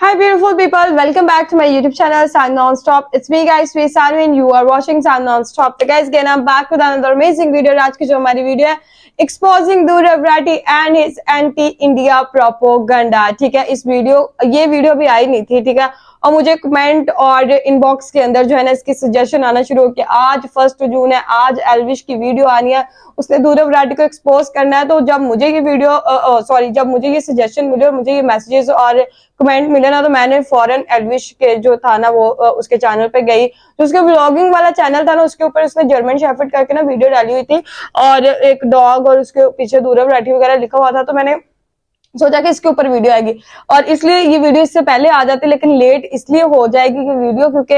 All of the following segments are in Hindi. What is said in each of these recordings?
Hi beautiful people, welcome back to my YouTube channel Sun Non-Stop. It's me guys, we Sanu and you are watching Sun Non-Stop. So guys, again I'm back with another amazing video. आज की जो हमारी वीडियो है exposing Dhruv Rathi and his anti-India propaganda. ठीक है, ये वीडियो भी आई नहीं थी, ठीक है, और मुझे कमेंट और इनबॉक्स के अंदर जो है ना इसकी सजेशन आना शुरू हो कि आज 1 जून है, आज एल्विश की वीडियो आनी है, उसने ध्रुव राठी को एक्सपोज करना है। तो जब मुझे ये वीडियो जब मुझे ये सजेशन मिले और मुझे ये मैसेजेस और कमेंट मिले ना, तो मैंने फौरन एल्विश के जो था ना वो उसके चैनल पे गई, जो उसके व्लॉगिंग वाला चैनल था ना, उसके ऊपर उसने जर्मन शेफर्ड करके ना वीडियो डाली हुई थी और एक डॉग और उसके पीछे ध्रुव राठी वगैरह लिखा हुआ था। तो मैंने सोचा कि इसके ऊपर वीडियो आएगी और इसलिए ये वीडियो इससे पहले आ जाती, लेकिन लेट इसलिए हो जाएगी कि वीडियो क्योंकि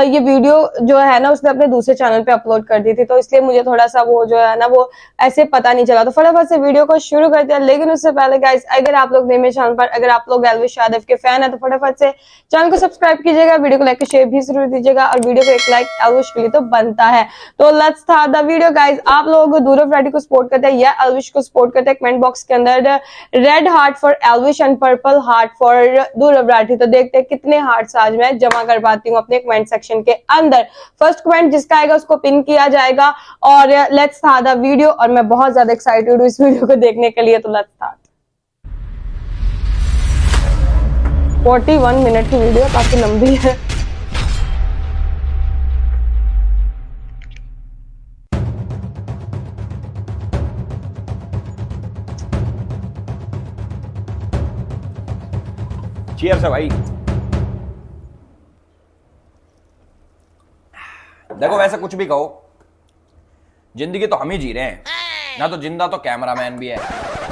ये वीडियो जो है ना उसने अपने दूसरे चैनल पे अपलोड कर दी थी, तो इसलिए मुझे थोड़ा सा वो जो है ना वो ऐसे पता नहीं चला। तो फटाफट से वीडियो को शुरू करते हैं। लेकिन उससे पहले गाइस, अगर आप लोग नए मेरे चैनल पर, अगर आप लोग एल्विश यादव के फैन है तो फटाफट से चैनल को सब्सक्राइब कीजिएगा, वीडियो को लाइक शेयर भी जरूर दीजिएगा और वीडियो को एक लाइक एल्विश के लिए तो बनता है। तो let's start the video guys. आप लोग ध्रुव राठी को सपोर्ट करते हैं या एल्विश को सपोर्ट करते हैं? कमेंट बॉक्स के अंदर red heart for Elvish and purple heart for Dhruv Rathee. तो देखते हैं कितने हार्ट्स आज मैं जमा कर पाती हूँ अपने कमेंट सेक्शन के अंदर। फर्स्ट कमेंट जिसका आएगा उसको पिन किया जाएगा और लेट्स स्टार्ट द वीडियो। और मैं बहुत ज्यादा एक्साइटेड हूँ इस वीडियो को देखने के लिए, तो लेट्स स्टार्ट। 41 मिनट की वीडियो काफी लंबी है। चीयर्स है भाई। देखो वैसे कुछ भी कहो, जिंदगी तो हम ही जी रहे हैं ना, तो जिंदा तो कैमरामैन भी है।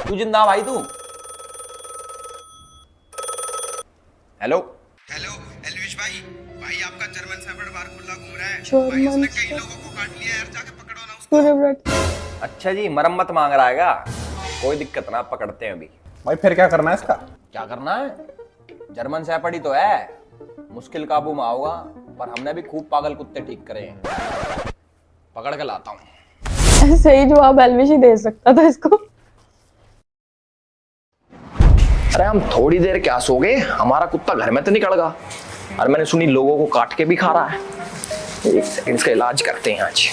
तू जिंदा भाई तू। हेलो हेलो एल्विश भाई, भाई आपका जर्मन शेफर्ड बार खुला घूम रहा है भाई, उसने कई लोगों को काट लिया यार, जाके पकड़ो ना उसको। ध्रुव राठी अच्छा जी, मरम्मत मांग रहा है क्या? कोई दिक्कत ना, पकड़ते हैं अभी। भाई फिर क्या करना है इसका? क्या करना है? जर्मन शेफर्ड ही तो है, मुश्किल काबू में आओगा, पर हमने भी खूब पागल कुत्ते ठीक करे हैं, पकड़ के लाता हूँ। सही जवाब एल्विश ही दे सकता था इसको। अरे हम थोड़ी देर क्या सोगे, हमारा कुत्ता घर में तो निकल गया और मैंने सुनी लोगों को काट के भी खा रहा है। एक सेकंड इसका इलाज करते हैं आज।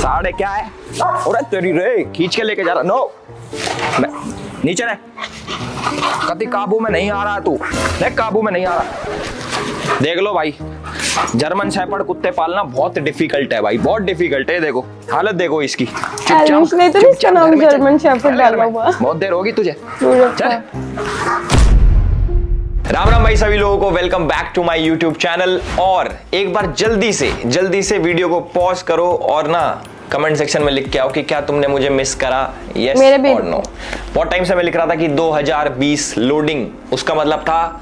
साढ़े क्या है? अरे तेरी रे, खींच के लेके जा रहा। नो नीचे रह, कभी काबू में नहीं आ रहा तू, देख काबू में नहीं आ रहा। देख लो भाई, जर्मन शेफर्ड कुत्ते पालना बहुत डिफिकल्ट है भाई, बहुत डिफिकल्ट है। देखो हालत देखो इसकी। एल्विश ने तो नहीं इसका नाम जर्मन शेफर्ड डाला हुआ। बहुत देर होगी तुझे, चल। राम राम भाई सभी लोगों को, welcome back to my YouTube channel. और एक बार जल्दी से वीडियो को पॉज करो और ना कमेंट सेक्शन में लिख के आओ कि क्या तुमने मुझे मिस करा, यस और नो। बहुत टाइम से मैं लिख रहा था कि 2020 लोडिंग, उसका मतलब था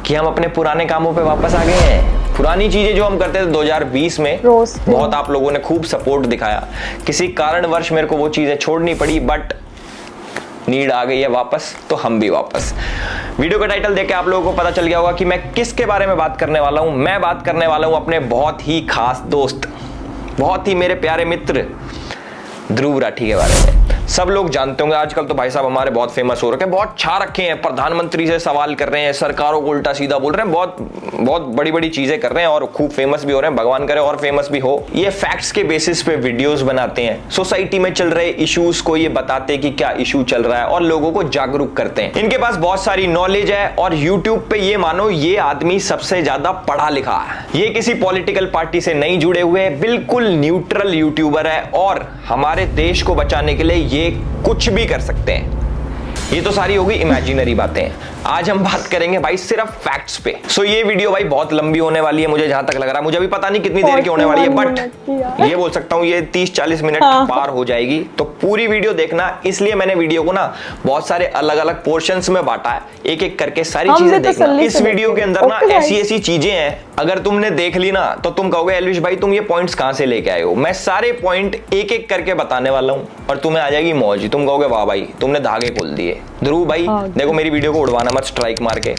कि हम अपने पुराने कामों पे वापस आ गए हैं। पुरानी चीजें जो हम करते थे 2020 में, बहुत आप लोगों ने खूब सपोर्ट दिखाया। किसी कारणवश मेरे को वो चीजें छोड़नी पड़ी, बट नीड आ गई है वापस, तो हम भी वापस। वीडियो का टाइटल देख के आप लोगों को पता चल गया होगा कि मैं किसके बारे में बात करने वाला हूं। मैं बात करने वाला हूं अपने बहुत ही खास दोस्त, बहुत ही मेरे प्यारे मित्र ध्रुव राठी के बारे में। सब लोग जानते होंगे, आजकल तो भाई साहब हमारे बहुत फेमस हो रखे हैं, बहुत छा रखे हैं, प्रधानमंत्री से सवाल कर रहे हैं, सरकारों को उल्टा सीधा बोल रहे हैं, बहुत बड़ी बड़ी चीजें कर रहे हैं और खूब फेमस भी हो रहे हैं। भगवान करे और फेमस भी हो। ये फैक्ट्स के बेसिस पे वीडियोस बनाते हैं, सोसाइटी में चल रहे इश्यूज को ये बताते हैं कि क्या इशू चल रहा है और लोगों को जागरूक करते हैं। इनके पास बहुत सारी नॉलेज है और यूट्यूब पे ये मानो ये आदमी सबसे ज्यादा पढ़ा लिखा है। ये किसी पॉलिटिकल पार्टी से नहीं जुड़े हुए, बिल्कुल न्यूट्रल यूट्यूबर है और हमारे देश को बचाने के लिए ये कुछ भी कर सकते हैं। ये तो सारी होगी इमेजिनरी बातें। आज हम बात करेंगे भाई सिर्फ फैक्ट्स पे। सो ये वीडियो भाई बहुत लंबी होने वाली है, मुझे जहां तक लग रहा है। मुझे भी पता नहीं कितनी देर की होने वाली है, बट ये बोल सकता हूँ ये 30-40 मिनट पार हो जाएगी। तो पूरी वीडियो देखना, इसलिए मैंने वीडियो को ना बहुत सारे अलग अलग पोर्शंस में बांटा है, एक एक करके सारी चीजें देखना। इस वीडियो के अंदर ना ऐसी चीजें हैं, अगर तुमने देख ली ना तो तुम कहोगे एल्विश भाई तुम ये पॉइंट्स कहां से लेके आए हो। मैं सारे पॉइंट एक एक करके बताने वाला हूं और तुम्हें आ जाएगी मौज। तुम कहोगे वाह भाई तुमने धागे खोल दिए। ध्रुव भाई देखो मेरी वीडियो को उड़वाना मत स्ट्राइक मार के।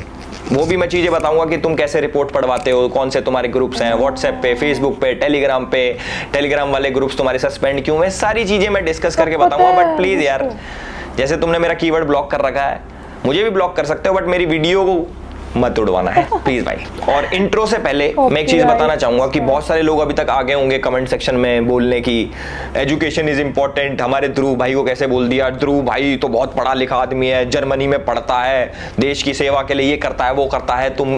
वो भी मैं चीजें बताऊंगा कि तुम कैसे रिपोर्ट पढ़वाते हो, कौन से तुम्हारे ग्रुप्स हैं व्हाट्सएप पे, फेसबुक पे, टेलीग्राम वाले ग्रुप्स तुम्हारे सस्पेंड क्यों है, सारी चीजें मैं डिस्कस करके बताऊंगा। बट प्लीज यार, जैसे तुमने मेरा कीवर्ड ब्लॉक कर रखा है, मुझे भी ब्लॉक कर सकते हो, बट मेरी वीडियो को मत उड़वाना है प्लीज भाई। और इंट्रो से पहले मैं एक चीज बताना चाहूंगा कि बहुत सारे लोग अभी तक आ गए होंगे कमेंट सेक्शन में बोलने की एजुकेशन इज इंपॉर्टेंट, हमारे ध्रुव भाई को कैसे बोल दिया, ध्रुव भाई तो बहुत पढ़ा लिखा आदमी है, जर्मनी में पढ़ता है, देश की सेवा के लिए ये करता है वो करता है, तुम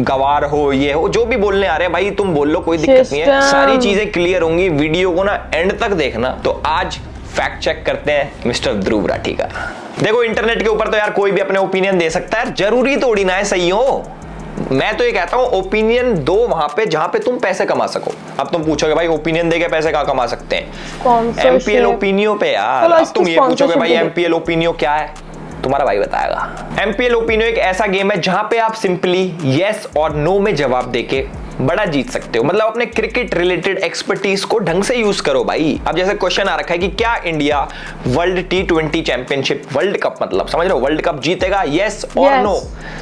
गवार हो ये हो, जो भी बोलने आ रहे हैं भाई तुम बोल लो, कोई दिक्कत नहीं है, सारी चीजें क्लियर होंगी। वीडियो को ना एंड तक देखना। तो आज फैक्ट चेक करते हैं मिस्टर ध्रुव राठी का। देखो इंटरनेट के ऊपर तो यार कोई भी अपने ओपिनियन दे सकता है, जरूरी थोड़ी ना है सही हो। मैं तो ये कहता हूं ओपिनियन दो वहां पे जहां पे तुम पैसे कमा सको। अब तुम पूछोगे भाई ओपिनियन देके पैसे कहां कमा सकते हैं? एमपीएल ओपिनियो पे यार। अब तुम ये पूछोगे भाई एमपीएल ओपिनियो क्या है, तुम्हारा भाई बताएगा। एमपीएल ओपिनियो एक ऐसा गेम है जहां पे आप सिंपली यस और नो में जवाब देके बड़ा जीत सकते हो। मतलब अपने क्रिकेट रिलेटेड एक्सपर्टीज को ढंग से यूज करो भाई। अब जैसे क्वेश्चन आ रखा है कि क्या India world T20 championship world cup, मतलब समझ रहे हो, वर्ल्ड कप जीतेगा, यस और नो?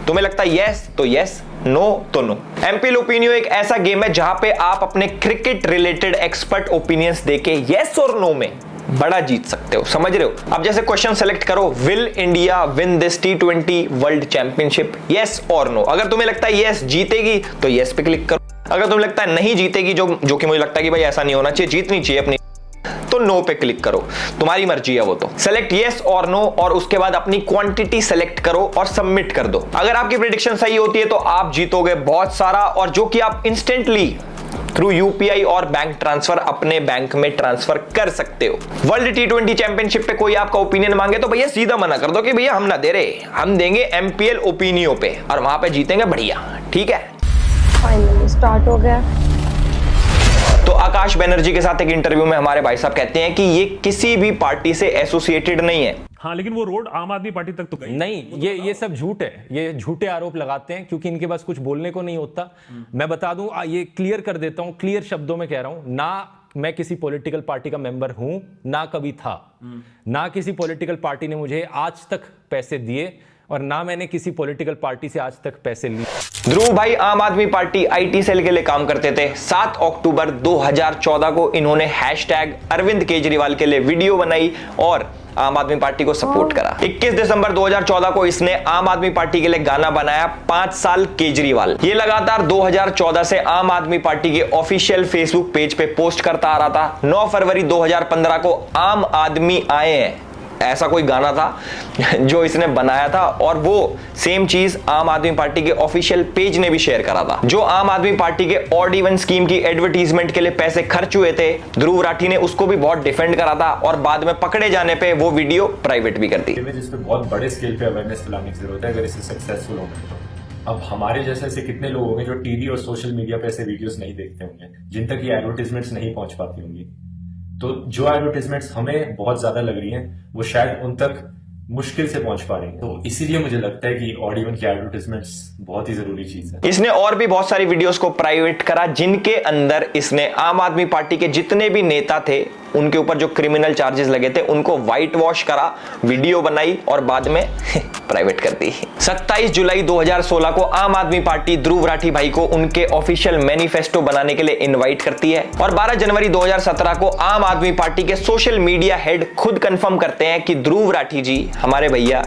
तुम्हें लगता है यस तो यस, नो तो नो। एमपीएल ओपिनियो एक ऐसा गेम है जहां पे आप अपने क्रिकेट रिलेटेड एक्सपर्ट ओपिनियंस देके यस और नो में बड़ा जीत सकते हो, समझ रहे हो। अब जैसे क्वेश्चन सेलेक्ट करो, will India win this T20 world championship, yes और नो। अगर तुम्हें लगता है यस जीतेगी तो यस पे क्लिक करो, अगर तुम्हें लगता है नहीं जीतेगी, जो कि मुझे लगता है कि भाई ऐसा नहीं होना चाहिए, जीतनी चाहिए अपनी, तो नो पे क्लिक करो, तुम्हारी मर्जी है वो। तो सेलेक्ट यस और नो और उसके बाद अपनी क्वांटिटी सेलेक्ट करो और सबमिट कर दो। अगर आपकी प्रेडिक्शन सही होती है तो आप जीतोगे बहुत सारा, और जो कि आप इंस्टेंटली थ्रू यूपीआई और बैंक ट्रांसफर अपने बैंक में ट्रांसफर कर सकते हो। वर्ल्ड T20 चैंपियनशिप पे कोई आपका ओपिनियन मांगे तो भैया सीधा मना कर दो कि भैया हम ना दे रहे, हम देंगे एमपीएल ओपिनियो पे और वहां पे जीतेंगे बढ़िया, ठीक है। फाइनली स्टार्ट हो गया। तो आकाश बनर्जी के साथ एक इंटरव्यू में हमारे भाई साहब कहते हैं कि ये किसी भी पार्टी से एसोसिएटेड नहीं है। हाँ, लेकिन वो रोड आम आदमी पार्टी तक तो गई नहीं। ये सब झूठ है, ये झूठे आरोप लगाते हैं क्योंकि इनके पास कुछ बोलने को नहीं होता। मैं बता दूं, ये क्लियर कर देता हूं, क्लियर शब्दों में कह रहा हूं, ना मैं किसी पॉलिटिकल पार्टी का मेंबर हूं, ना कभी था, ना किसी पॉलिटिकल पार्टी ने मुझे आज तक पैसे दिए और ना मैंने किसी पॉलिटिकल पार्टी से आज तक पैसे लिए। ध्रुव भाई आम आदमी पार्टी आईटी सेल के लिए काम करते थे। 7 अक्टूबर 2014 को इन्होंने हैशटैग अरविंद केजरीवाल के लिए वीडियो बनाई और आम आदमी पार्टी को सपोर्ट करा। 21 दिसंबर 2014 को इसने आम आदमी पार्टी के लिए गाना बनाया 5 साल केजरीवाल। ये लगातार 2014 से आम आदमी पार्टी के ऑफिशियल फेसबुक पेज पे पोस्ट करता आ रहा था। 9 फरवरी 2015 को आम आदमी आए हैं, ऐसा कोई गाना था जो इसने बनाया था और वो सेम चीज आम आदमी पार्टी के ऑफिशियल पेज ने भी शेयर करा था। जो आम आदमी पार्टी के ऑड इवन स्कीम की एडवर्टीजमेंट के लिए पैसे खर्च हुए थे, ध्रुव राठी ने उसको भी बहुत डिफेंड करा था और बाद में पकड़े जाने पे वो वीडियो प्राइवेट भी कर दी। जिस पे बहुत बड़े स्केल पे अवेयरनेस फैलाने की जरूरत है अगर इसे सक्सेसफुल होना तो। अब हमारे जैसे ऐसे कितने लोग होंगे जो टीवी और सोशल मीडिया पे ऐसे वीडियोस नहीं देखते होंगे, जिन तक ये एडवर्टीजमेंट्स नहीं पहुंच पाती होंगी। तो जो एडवर्टीजमेंट्स हमें बहुत ज्यादा लग रही हैं वो शायद उन तक मुश्किल से पहुंच पा रही है। तो इसीलिए मुझे लगता है कि ऑड इवन की एडवर्टीजमेंट्स बहुत ही जरूरी चीज है। इसने और भी बहुत सारी वीडियोस को प्राइवेट करा जिनके अंदर इसने आम आदमी पार्टी के जितने भी नेता थे उनके ऊपर जो क्रिमिनल चार्जेस लगे थे उनको व्हाइट वॉश करा, वीडियो बनाई और बाद में प्राइवेट कर दी। 27 जुलाई 2016 को आम आदमी पार्टी ध्रुव राठी भाई को उनके ऑफिशियल मैनिफेस्टो बनाने के लिए इनवाइट करती है और 12 जनवरी 2017 को आम आदमी पार्टी के सोशल मीडिया हेड खुद कंफर्म करते हैं कि ध्रुव राठी जी हमारे भैया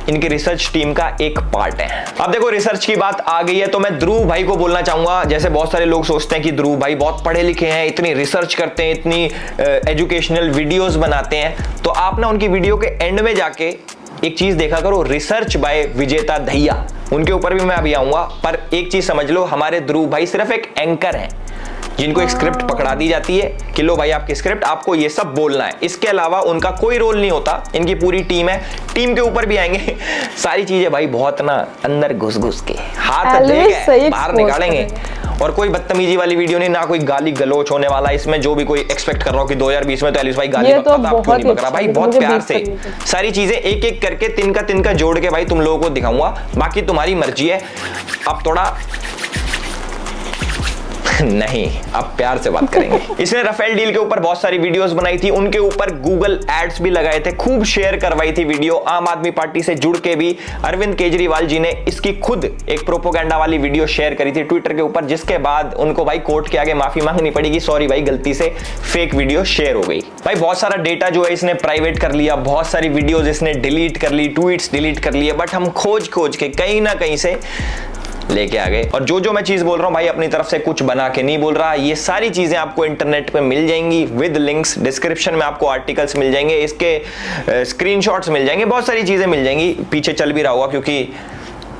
इनकी रिसर्च टीम का एक पार्ट है। अब देखो रिसर्च की बात आ गई है तो मैं ध्रुव भाई को बोलना चाहूंगा, जैसे बहुत सारे लोग सोचते हैं कि ध्रुव भाई बहुत पढ़े लिखे हैं, इतनी रिसर्च करते हैं, इतनी एजुकेशनल वीडियोस बनाते हैं, तो आप ना उनकी वीडियो के एंड में जाके एक चीज देखा करो, रिसर्च बाय विजेता दहिया, उनके ऊपर भी मैं अभी आऊंगा। पर एक चीज समझ लो, हमारे ध्रुव भाई सिर्फ एक एंकर हैं जिनको एक स्क्रिप्ट पकड़ा दी जाती है कि लो भाई आपकी स्क्रिप्ट, आपको ये सब बोलना है, इसके अलावा उनका कोई रोल नहीं होता। इनकी पूरी टीम है, टीम के ऊपर भी आएंगे सारी चीजें भाई बहुत ना अंदर घुस घुस के हाथ देके बाहर निकालेंगे। और कोई बदतमीजी वाली वीडियो नहीं, ना कोई गाली गलोच होने वाला इसमें। जो भी कोई एक्सपेक्ट कर रहा हो कि 2020 में तो एलिस भाई गाली बकता था, आप क्यों नहीं बक रहा भाई, बहुत प्यार से सारी चीजें एक एक करके तिनका जोड़ के भाई तुम लोगों को दिखाऊंगा, बाकी तुम्हारी मर्जी है। अब थोड़ा नहीं, अब प्यार से बात करेंगे। इसने राफेल डील के ऊपर बहुत सारी वीडियोस बनाई थी, उनके ऊपर गूगल एड्स भी लगाए थे, खूब शेयर करवाई थी वीडियो। आम आदमी पार्टी से जुड़ के भी अरविंद केजरीवाल जी ने इसकी खुद एक प्रोपोगेंडा वाली वीडियो शेयर करी थी ट्विटर के ऊपर, जिसके बाद उनको भाई कोर्ट के आगे माफी मांगनी पड़ी कि सॉरी भाई गलती से फेक वीडियो शेयर हो गई। भाई बहुत सारा डेटा जो है इसने प्राइवेट कर लिया, बहुत सारी वीडियोस इसने डिलीट कर ली, ट्वीट्स डिलीट कर लिए, बट हम खोज के कहीं ना कहीं से लेके आ गए। और जो जो मैं चीज बोल रहा हूं भाई अपनी तरफ से कुछ बना के नहीं बोल रहा, ये सारी चीजें आपको इंटरनेट पे मिल जाएंगी विद लिंक्स। डिस्क्रिप्शन में आपको आर्टिकल्स मिल जाएंगे, इसके स्क्रीनशॉट्स मिल जाएंगे, बहुत सारी चीजें मिल जाएंगी। पीछे चल भी रहा होगा क्योंकि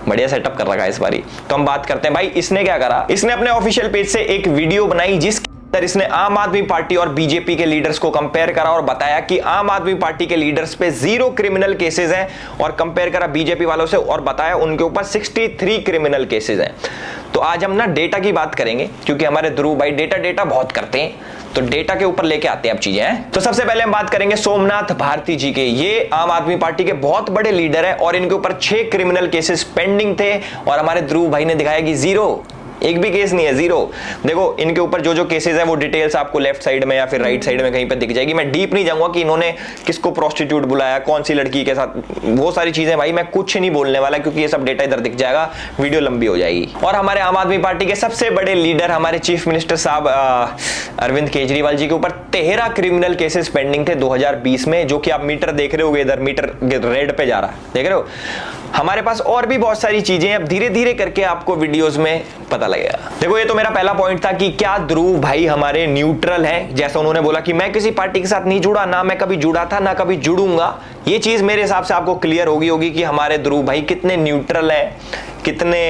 बढ़िया सेटअप कर रखा है इस बारी। तो हम बात करते हैं भाई इसने क्या करा। इसने अपने ऑफिशियल पेज से एक वीडियो बनाई जिसके अंदर इसने आम आदमी पार्टी और बीजेपी के लीडर्स को कंपेयर करा और बताया कि आम आदमी पार्टी के लीडर्स पे 0 क्रिमिनल केसेस हैं, और कंपेयर करा बीजेपी वालों से और बताया उनके ऊपर 63 क्रिमिनल केसेस हैं। तो आज हम ना डेटा की बात करेंगे क्योंकि हमारे ध्रुव भाई डेटा बहुत करते हैं, तो डेटा के ऊपर लेके आते हैं अब चीजें हैं। तो सबसे पहले हम बात करेंगे सोमनाथ भारती जी के। ये आम आदमी पार्टी के बहुत बड़े लीडर है और इनके ऊपर 6 क्रिमिनल केसेस पेंडिंग थे, और हमारे ध्रुव भाई ने दिखाया कि 0, एक भी केस नहीं है, 0। देखो इनके ऊपर जो जो केसेस है वो डिटेल्स आपको लेफ्ट साइड में या फिर राइट साइड में कहीं पे दिख जाएगी। मैं डीप नहीं जाऊंगा कि इन्होंने किसको प्रोस्टिट्यूट बुलाया, कौन सी लड़की के साथ, वो सारी चीजें भाई मैं कुछ नहीं बोलने वाला क्योंकि ये सब डेटा इधर दिख जाएगा, वीडियो लंबी हो जाएगी। और हमारे आम आदमी पार्टी के सबसे बड़े लीडर हमारे चीफ मिनिस्टर साहब अरविंद केजरीवाल जी के ऊपर 13 क्रिमिनल केसेस पेंडिंग थे 2020 में, जो कि आप मीटर देख रहे होगे, इधर मीटर रेड पे जा रहा है, देख रहे हो। हमारे पास और भी बहुत सारी चीजें अब धीरे धीरे करके आपको वीडियोस में पता लगेगा। देखो ये तो मेरा पहला पॉइंट था कि क्या ध्रुव भाई हमारे न्यूट्रल हैं, जैसा उन्होंने बोला कि मैं किसी पार्टी के साथ नहीं जुड़ा, ना मैं कभी जुड़ा था ना कभी जुड़ूंगा। ये चीज मेरे हिसाब से आपको क्लियर होगी कि हमारे ध्रुव भाई कितने न्यूट्रल हैं, कितने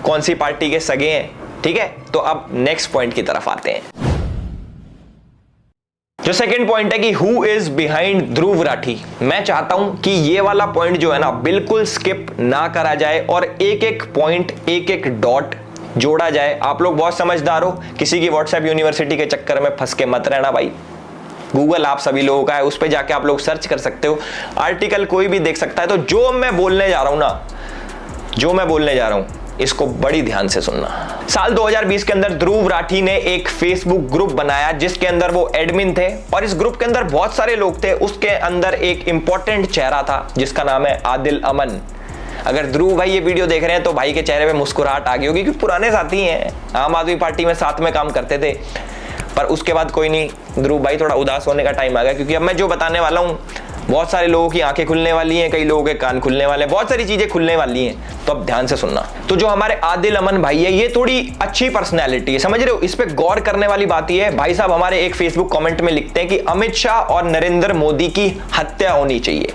कौन सी पार्टी के सगे हैं। ठीक है, तो अब नेक्स्ट पॉइंट की तरफ आते हैं। जो सेकंड पॉइंट है कि who is behind Dhruv Rathee. मैं चाहता हूं कि ये वाला पॉइंट जो है ना बिल्कुल स्किप ना करा जाए और एक एक पॉइंट, एक एक डॉट जोड़ा जाए। आप लोग बहुत समझदार हो, किसी की व्हाट्सएप यूनिवर्सिटी के चक्कर में फंस के मत रहना भाई। गूगल आप सभी लोगों का है, उस पर जाके आप लोग सर्च कर सकते हो, आर्टिकल कोई भी देख सकता है। तो जो मैं बोलने जा रहा हूं ना, जो मैं बोलने जा रहा हूं इसको बड़ी ध्यान से सुनना। साल 2020 के अंदर ध्रुव राठी ने एक फेसबुक ग्रुप बनाया जिसके अंदर वो एडमिन थे, और इस ग्रुप के अंदर बहुत सारे लोग थे। उसके अंदर एक इंपॉर्टेंट चेहरा था जिसका नाम है आदिल अमन। अगर ध्रुव भाई ये वीडियो देख रहे हैं तो भाई के चेहरे पे मुस्कुराहट आ गई होगी क्योंकि पुराने साथी हैं, आम आदमी पार्टी में साथ में काम करते थे। पर उसके बाद कोई नहीं, ध्रुव भाई थोड़ा उदास होने का टाइम आ गया क्योंकि अब मैं जो बताने वाला हूं बहुत सारे लोगों की आंखें खुलने वाली हैं, कई लोगों के कान खुलने वाले हैं, बहुत सारी चीजें खुलने वाली हैं। तो अब ध्यान से सुनना। तो जो हमारे आदिल अमन भाई है, ये थोड़ी अच्छी पर्सनैलिटी है, समझ रहे हो। इस पे गौर करने वाली बात ये है, भाई साहब हमारे एक फेसबुक कमेंट में लिखते हैं कि अमित शाह और नरेंद्र मोदी की हत्या होनी चाहिए।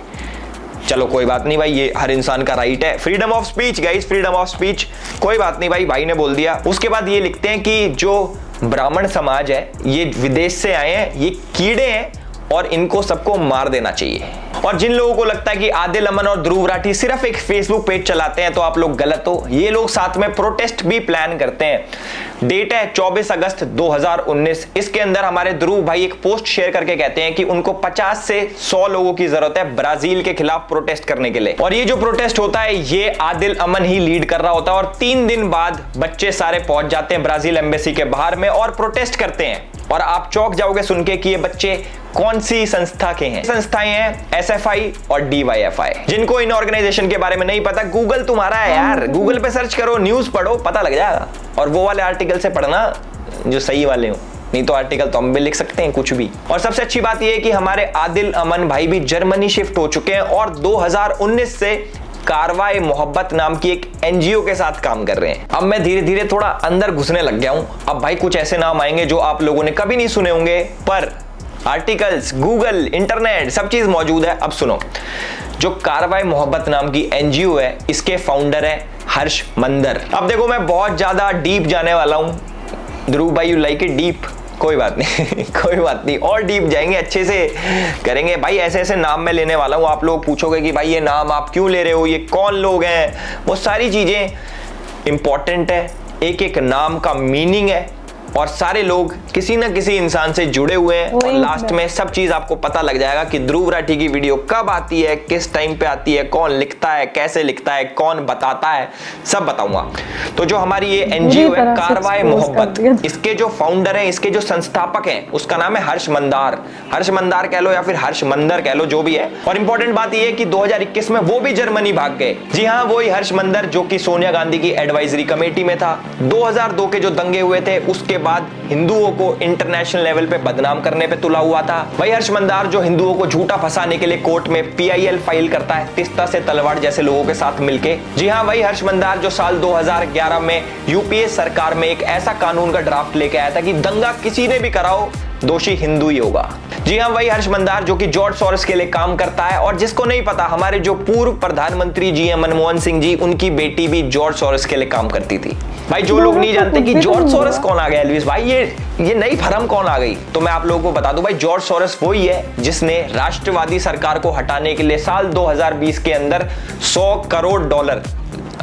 चलो कोई बात नहीं भाई, ये हर इंसान का राइट है, freedom of speech guys, freedom of speech, कोई बात नहीं भाई ने बोल दिया। उसके बाद ये लिखते हैं कि जो ब्राह्मण समाज है ये विदेश से आए हैं, ये कीड़े हैं और इनको सबको मार देना चाहिए। और जिन लोगों को लगता है कि आदिल अमन और ध्रुव राठी सिर्फ एक फेसबुक पेज चलाते हैं तो आप लोग गलत हो। ये लोग साथ में प्रोटेस्ट भी प्लान करते हैं। डेट है 24 अगस्त 2019। इसके अंदर हमारे ध्रुव भाई एक पोस्ट शेयर करके कहते हैं कि उनको 50 से 100 लोगों की जरूरत है ब्राजील के खिलाफ प्रोटेस्ट करने के लिए। और ये जो प्रोटेस्ट होता है ये आदिल अमन ही लीड कर रहा होता है, और 3 दिन बाद बच्चे सारे पहुंच जाते हैं ब्राजील एम्बेसी के बाहर में और प्रोटेस्ट करते हैं। और आप चौंक जाओगे सुन के कि ये बच्चे कौन सी संस्था के हैं। संस्थाएं हैं एसएफआई और डीवाईएफआई। जिनको इन ऑर्गेनाइजेशन के बारे में नहीं पता, गूगल तुम्हारा है यार, गूगल पे सर्च करो, न्यूज पढ़ो, पता लग जाएगा। और वो वाले आर्टिकल से पढ़ना जो सही वाले हो, नहीं तो आर्टिकल तो हम भी लिख सकते हैं कुछ भी। और सबसे अच्छी बात यह है कि हमारे आदिल अमन भाई भी जर्मनी शिफ्ट हो चुके हैं और 2019 से कारवाई मोहब्बत नाम की एक एनजीओ के साथ काम कर रहे हैं। अब मैं धीरे धीरे थोड़ा अंदर घुसने लग गया हूं। अब भाई कुछ ऐसे नाम आएंगे जो आप लोगों ने कभी नहीं सुने होंगे, पर आर्टिकल्स, गूगल, इंटरनेट सब चीज मौजूद है। अब सुनो, जो कारवाई मोहब्बत नाम की एनजीओ है, इसके फाउंडर है हर्ष मंदर। अब देखो मैं बहुत ज्यादा डीप जाने वाला हूं। ध्रुव भाई यू लाइक इट डीप, कोई बात नहीं कोई बात नहीं, और डीप जाएंगे, अच्छे से करेंगे भाई। ऐसे ऐसे नाम मैं लेने वाला हूं, आप लोग पूछोगे कि भाई ये नाम आप क्यों ले रहे हो, ये कौन लोग हैं, वो सारी चीजें इंपॉर्टेंट है। एक एक नाम का मीनिंग है और सारे लोग किसी ना किसी इंसान से जुड़े हुए हैं। और लास्ट में सब चीज आपको पता लग जाएगा कि ध्रुव राठी की वीडियो कब आती है, किस टाइम पे आती है, कौन लिखता है, कैसे लिखता है, कौन बताता है, सब बताऊंगा। तो जो हमारी ये एनजीओ है कारवाई मोहब्बत, इसके जो फाउंडर हैं, इसके जो संस्थापक हैं, उसका नाम है हर्ष मंदार। हर्ष मंदार कह लो या फिर हर्ष मंदर कह लो, जो भी है। और इंपॉर्टेंट बात यह है कि 2021 में वो भी जर्मनी भाग गए। जी हाँ, वही हर्ष मंदर जो कि सोनिया गांधी की एडवाइजरी कमेटी में था। 2002 के जो दंगे हुए थे उसके बाद हिंदुओं को इंटरनेशनल लेवल पे बदनाम करने पे तुला हुआ था। वही हर्ष मंदार जो हिंदुओं को झूठा फंसाने के लिए कोर्ट में PIL फाइल करता है तिस्ता से तलवार जैसे लोगों के साथ मिलके। जी हाँ, वही हर्ष मंदार जो साल 2011 में UPA सरकार में एक ऐसा कानून का ड्राफ्ट लेके आया था कि दंगा किसी ने भी कराओ दोषी हिंदू ही होगा। जी हाँ, वही हर्ष मंदार जो कि जॉर्ज सोरोस के लिए काम करता है, और जिसको नहीं पता हमारे जो पूर्व प्रधानमंत्री जी हैं मनमोहन सिंह जी, उनकी बेटी भी जॉर्ज सोरोस के लिए काम करती थी। भाई जो लोग नहीं जानते कि जॉर्ज सोरोस कौन आ गया एल्विस भाई, ये नई फर्म कौन आ गई, तो मैं आप लोगों को बता दूं भाई, जॉर्ज सोरोस वही है जिसने राष्ट्रवादी सरकार को हटाने के लिए साल 2020 के अंदर $100 करोड़,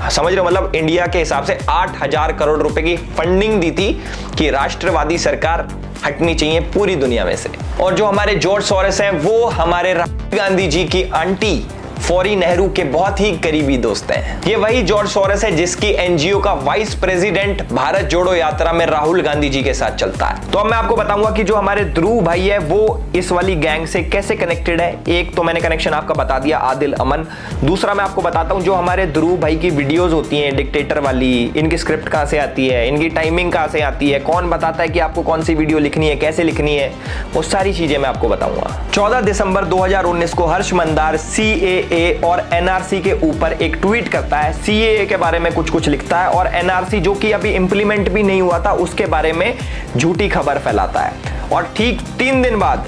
समझ रहे हो, मतलब इंडिया के हिसाब से 8,000 करोड़ रुपए की फंडिंग दी थी कि राष्ट्रवादी सरकार हटनी चाहिए पूरी दुनिया में से। और जो हमारे जॉर्ज सोरोस हैं वो हमारे राहुल गांधी जी की आंटी फौरी नेहरू के बहुत ही करीबी दोस्त हैं। ये वही जॉर्ज सोरोस है जिसकी NGO का वाइस प्रेसिडेंट भारत जोड़ो यात्रा में राहुल गांधी जी के साथ चलता है। तो अब मैं आपको बताऊंगा कि जो हमारे ध्रुव भाई है वो इस वाली गैंग से कैसे कनेक्टेड है। एक तो मैंने कनेक्शन आपका बता दिया, आदिल अमन। दूसरा मैं आपको बताता हूं जो हमारे ध्रुव भाई की वीडियोज होती हैं डिक्टेटर वाली, इनकी स्क्रिप्ट कहां से आती है, इनकी टाइमिंग कहां से आती है, कौन बताता है कि आपको कौन सी वीडियो लिखनी है, कैसे लिखनी है, वो सारी चीजें मैं आपको बताऊंगा। 14 दिसंबर 2019 को हर्ष मंदार CAA और NRC के ऊपर एक ट्वीट करता है। CAA के बारे में कुछ लिखता है और NRC जो कि अभी इंप्लीमेंट भी नहीं हुआ था उसके बारे में झूठी खबर फैलाता है। और ठीक 3 दिन बाद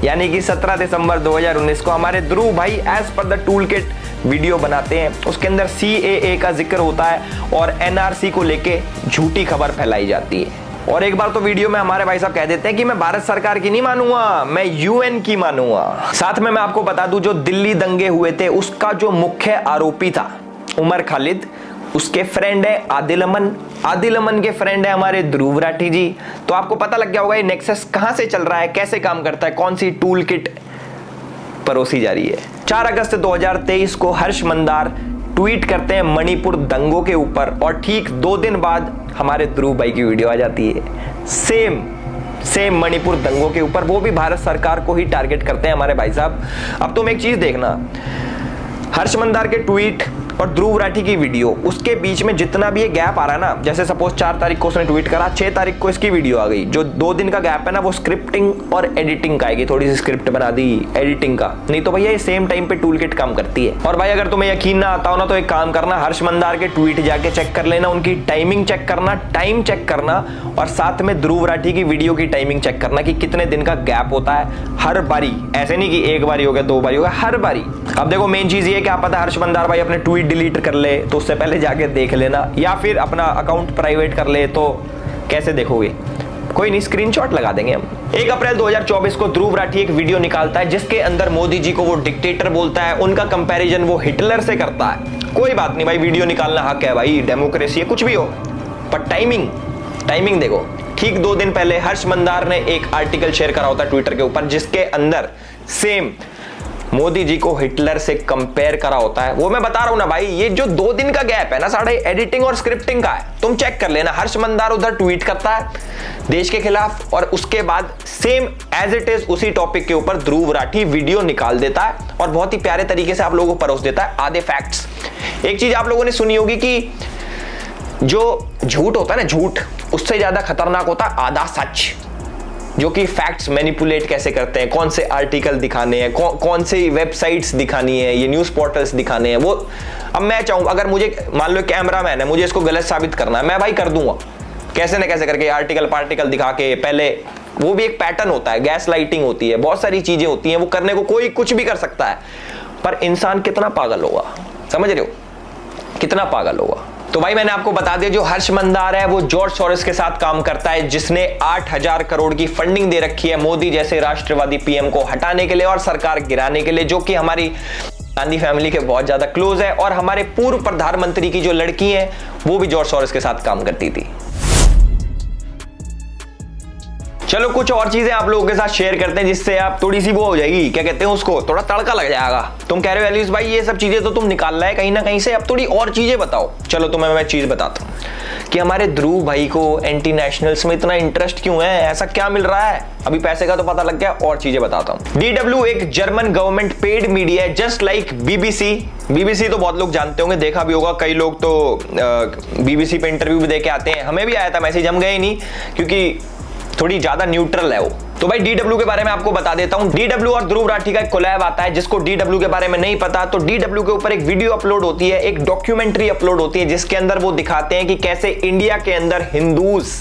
यानी कि 17 दिसंबर 2019 को हमारे ध्रुव भाई as per the tool kit video बनाते हैं। उसके अंदर CAA का जिक्र होता है और NRC को लेके झूठी खबर फैलाई जाती है। और एक बार तो वीडियो में हमारे भाई साहब कह देते हैं कि मैं भारत सरकार की नहीं मानूंगा, मैं UN की मानूंगा। साथ में मैं आपको बता दूं जो दिल्ली दंगे हुए थे उसका जो मुख्य आरोपी था उमर खालिद, उसके फ्रेंड है आदिल अमन, आदिल अमन के फ्रेंड है हमारे ध्रुव राठी जी। तो आपको पता लग गया होगा ये नेक्सस कहां से चल रहा है, कैसे काम करता है, कौन सी टूल किट परोसी जा रही है। 4 अगस्त 2023 को हर्ष मंदार ट्वीट करते हैं मणिपुर दंगों के ऊपर और ठीक 2 दिन बाद हमारे ध्रुव भाई की वीडियो आ जाती है सेम मणिपुर दंगों के ऊपर, वो भी भारत सरकार को ही टारगेट करते हैं हमारे भाई साहब। अब तुम एक चीज देखना, हर्ष मंदार के ट्वीट और ध्रुव राठी की वीडियो, उसके बीच में जितना भी ये गैप आ रहा है ना, जैसे सपोज 4 तारीख को उसने ट्वीट करा, 6 तारीख को इसकी वीडियो आ गई, जो 2 दिन का गैप है ना वो स्क्रिप्टिंग और एडिटिंग का आएगी, थोड़ी सी स्क्रिप्ट बना दी एडिटिंग का, नहीं तो भैया ये सेम टाइम पे टूल किट काम करती है। और भाई अगर तुम्हें यकीन ना आता हो ना तो एक काम करना, हर्ष मंदार के ट्वीट जाके चेक कर लेना, उनकी टाइमिंग चेक करना, टाइम चेक करना, और साथ में ध्रुव राठी की वीडियो की टाइमिंग चेक करना कि कितने दिन का गैप होता है हर बारी, ऐसे नहीं कि एक बारी हो गया 2 बारी हो गया, हर बारी। अब देखो मेन चीज ये क्या पता हर्ष मंदार भाई अपने ट्वीट डिलीट कर ले तो उससे पहले जाके देख लेना, या फिर अपना अकाउंट प्राइवेट कर ले तो कैसे देखोगे, कोई नहीं स्क्रीनशॉट लगा देंगे हम। 1 अप्रैल 2024 को ध्रुव राठी एक वीडियो निकालता है जिसके अंदर मोदी जी को वो डिक्टेटर बोलता है, उनका कंपैरिजन वो हिटलर से करता है। कोई बात नहीं भाई, वीडियो निकालना हक है भाई, डेमोक्रेसी है, कुछ भी हो, पर टाइमिंग देखो। ठीक 2 दिन पहले हर्ष मंदार ने एक आर्टिकल शेयर करा होता है ट्विटर के ऊपर जिसके अंदर सेम मोदी जी को हिटलर से कंपेयर करा होता है। वो मैं बता रहा हूं ना भाई, ये जो 2 दिन का गैप है ना साढ़े एडिटिंग और स्क्रिप्टिंग का है, तुम चेक कर लेना। हर्ष मंदार उधर ट्वीट करता है देश के खिलाफ और उसके बाद सेम एज इट इज उसी टॉपिक के ऊपर ध्रुव राठी वीडियो निकाल देता है और बहुत ही प्यारे तरीके से आप लोगों को परोस देता है आधे फैक्ट्स। एक चीज आप लोगों ने सुनी होगी कि जो झूठ होता है ना, झूठ उससे ज्यादा खतरनाक होता है आधा सच, जो कि फैक्ट्स मैनिपुलेट कैसे करते हैं, कौन से आर्टिकल दिखाने हैं, कौन से वेबसाइट्स दिखानी है, ये न्यूज़ पोर्टल्स दिखाने हैं। वो अब मैं चाहूँ अगर मुझे मान लो कैमरामैन है, मुझे इसको गलत साबित करना है, मैं भाई कर दूंगा कैसे न कैसे करके, आर्टिकल पार्टिकल दिखा के। पहले वो भी एक पैटर्न होता है, गैस लाइटिंग होती है, बहुत सारी चीजें होती हैं, वो करने को कोई कुछ भी कर सकता है, पर इंसान कितना पागल होगा, समझ रहे हो, कितना पागल होगा। तो भाई मैंने आपको बता दिया जो हर्ष मंदार है वो जॉर्ज सोरोस के साथ काम करता है, जिसने 8,000 करोड़ की फंडिंग दे रखी है मोदी जैसे राष्ट्रवादी PM को हटाने के लिए और सरकार गिराने के लिए, जो कि हमारी गांधी फैमिली के बहुत ज्यादा क्लोज है। और हमारे पूर्व प्रधानमंत्री की जो लड़की है वो भी जॉर्ज सोरोस के साथ काम करती थी। चलो कुछ और चीजें आप लोगों के साथ शेयर करते हैं जिससे आप थोड़ी सी वो हो जाएगी, क्या कहते हैं उसको, थोड़ा तड़का लग जाएगा। तुम कह रहे हो एलिस भाई ये सब चीजें तो तुम निकाल रहा है कहीं ना कहीं से, अब थोड़ी और चीजें बताओ। चलो तुम्हें मैं चीज बताता हूँ कि हमारे ध्रुव भाई को एंटी नेशनल्स में इतना इंटरेस्ट क्यों है, ऐसा क्या मिल रहा है। अभी पैसे का तो पता लग गया, और चीजें बताता हूं। DW एक जर्मन गवर्नमेंट पेड मीडिया है, जस्ट लाइक BBC तो बहुत लोग जानते होंगे, देखा भी होगा, कई लोग तो BBC पे इंटरव्यू भी देके आते हैं। हमें भी आया था मैसेज, हम गए नहीं क्योंकि थोड़ी ज्यादा न्यूट्रल है वो। तो भाई DW के बारे में आपको बता देता हूं। DW और ध्रुव राठी का एक कोलैब आता है। जिसको DW के बारे में नहीं पता, तो DW के ऊपर एक वीडियो अपलोड होती है, एक डॉक्यूमेंट्री अपलोड होती है, जिसके अंदर वो दिखाते हैं कि कैसे इंडिया के अंदर हिंदूज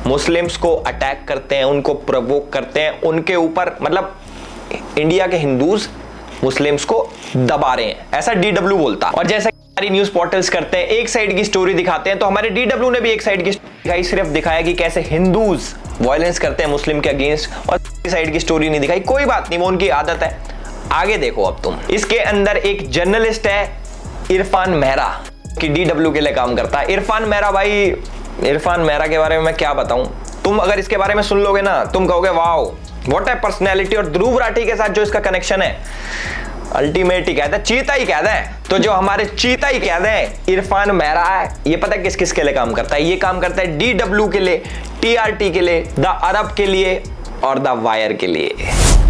मुस्लिम्स को अटैक करते हैं, उनको प्रोवोक करते हैं, उनके ऊपर मतलब इंडिया के हिंदूज मुस्लिम्स को दबा रहे हैं, ऐसा DW बोलता। और जैसा न्यूज पोर्टल्स करते हैं, एक साइड की स्टोरी दिखाते हैं, तो हमारे DW ने भी एक साइड की दिखाई, सिर्फ दिखाया कि कैसे हिंदूज वायलेंस करते हैं मुस्लिम के अगेंस्ट, और साइड की स्टोरी नहीं दिखाई। कोई बात नहीं, वो उनकी आदत है। आगे देखो अब तुम, इसके अंदर एक जर्नलिस्ट है इरफान मेहरा कि DW के लिए काम करता है। इरफान मेहरा के बारे में मैं क्या बताऊं, तुम अगर इसके बारे में सुन लोगे ना, तुम कहोगे वाओ व्हाट ए पर्सनैलिटी। और ध्रुव राठी के साथ जो इसका कनेक्शन है, अल्टीमेट ही कहते हैं, चीता ही कहते हैं। तो जो हमारे चीता ही कहते हैं इरफान मेहरा है, ये पता है किस किस के लिए काम करता है। ये काम करता है DW के लिए, TRT के लिए, द अरब के लिए और द वायर के लिए।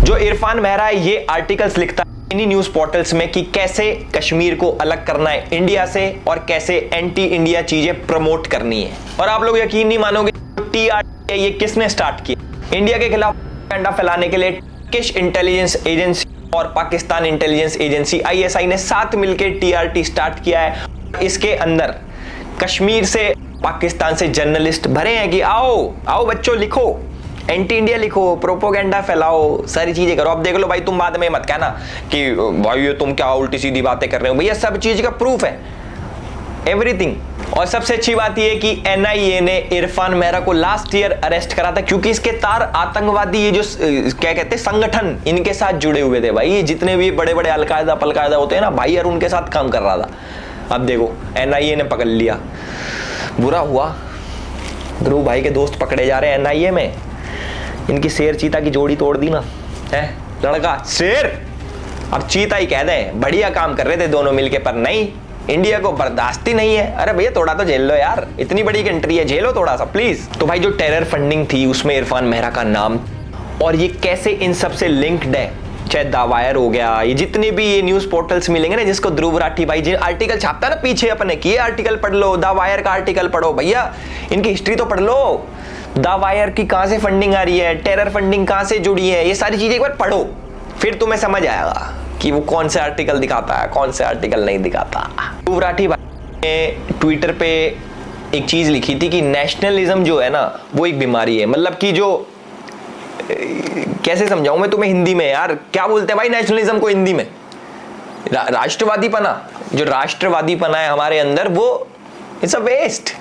जो इरफान मेहरा है, ये आर्टिकल्स लिखता है इन्हीं न्यूज पोर्टल्स में कि कैसे कश्मीर को अलग करना है इंडिया से, और कैसे एंटी इंडिया चीजें प्रमोट करनी है। और आप लोग यकीन नहीं मानोगे, TRT ये किसने स्टार्ट किया इंडिया के खिलाफ प्रोपेगेंडा फैलाने के लिए। टर्किश इंटेलिजेंस एजेंसी और पाकिस्तान इंटेलिजेंस एजेंसी ISI ने साथ मिलकर TRT स्टार्ट किया है। इसके अंदर कश्मीर से, पाकिस्तान से जर्नलिस्ट भरे हैं कि आओ बच्चों, लिखो, एंटी इंडिया लिखो, प्रोपोगेंडा फैलाओ, सारी चीजें करो। अब देख लो भाई, तुम बाद में मत कहना कि भाई ये तुम क्या उल्टी सीधी बातें कर रहे हो। भैया सब चीज का प्रूफ है, एवरीथिंग। और सबसे अच्छी बात यह कि NIA ने इरफान मेहरा को लास्ट ईयर अरेस्ट करा था, क्योंकि इसके तार आतंकवादी, ये जो क्या कहते हैं संगठन, इनके साथ जुड़े हुए थे भाई। ये जितने भी बड़े बड़े अलकायदा पलकायदा होते हैं ना भाई, और उनके साथ काम कर रहा था। अब देखो NIA ने पकड़ लिया, बुरा हुआ, ध्रुव भाई के दोस्त पकड़े जा रहे हैं NIA में। इनकी शेर चीता की जोड़ी तोड़ दी ना, है लड़का शेर अब चीता ही कह दें। बढ़िया काम कर रहे थे दोनों मिलके, पर नहीं, इंडिया को बर्दाश्त ही नहीं है। अरे भैया थोड़ा तो झेल लो यार, इतनी बड़ी कंट्री है, झेलो थोड़ा सा प्लीज। तो भाई जो टेरर फंडिंग थी उसमें इरफान मेहरा का नाम, और ये कैसे इन सब से लिंक्ड है, चाहे द वायर हो गया, ये जितने भी ये न्यूज पोर्टल्स मिलेंगे ना, जिसको ध्रुव राठी भाई जिन आर्टिकल छापता है ना पीछे अपने, कि ये आर्टिकल पढ़ लो, द वायर का आर्टिकल पढ़ो, भैया इनकी हिस्ट्री तो पढ़ लो। द वायर की कहां से फंडिंग आ रही है, टेरर फंडिंग कहां से जुड़ी है, ये सारी चीजें एक बार पढ़ो, फिर तुम्हें समझ आएगा कि वो कौन से आर्टिकल दिखाता है, कौन से आर्टिकल नहीं दिखाता। ध्रुव राठी भाई ने ट्विटर पे एक चीज लिखी थी कि नेशनलिज्म जो है ना, वो एक बीमारी है। मतलब कि जो कैसे समझाऊं मैं तुम्हें हिंदी में यार, क्या बोलते हैं भाई नेशनलिज्म को हिंदी में, राष्ट्रवादीपना। जो राष्ट्रवादीपना है हमारे अंदर, वो इट्स अ वेस्ट,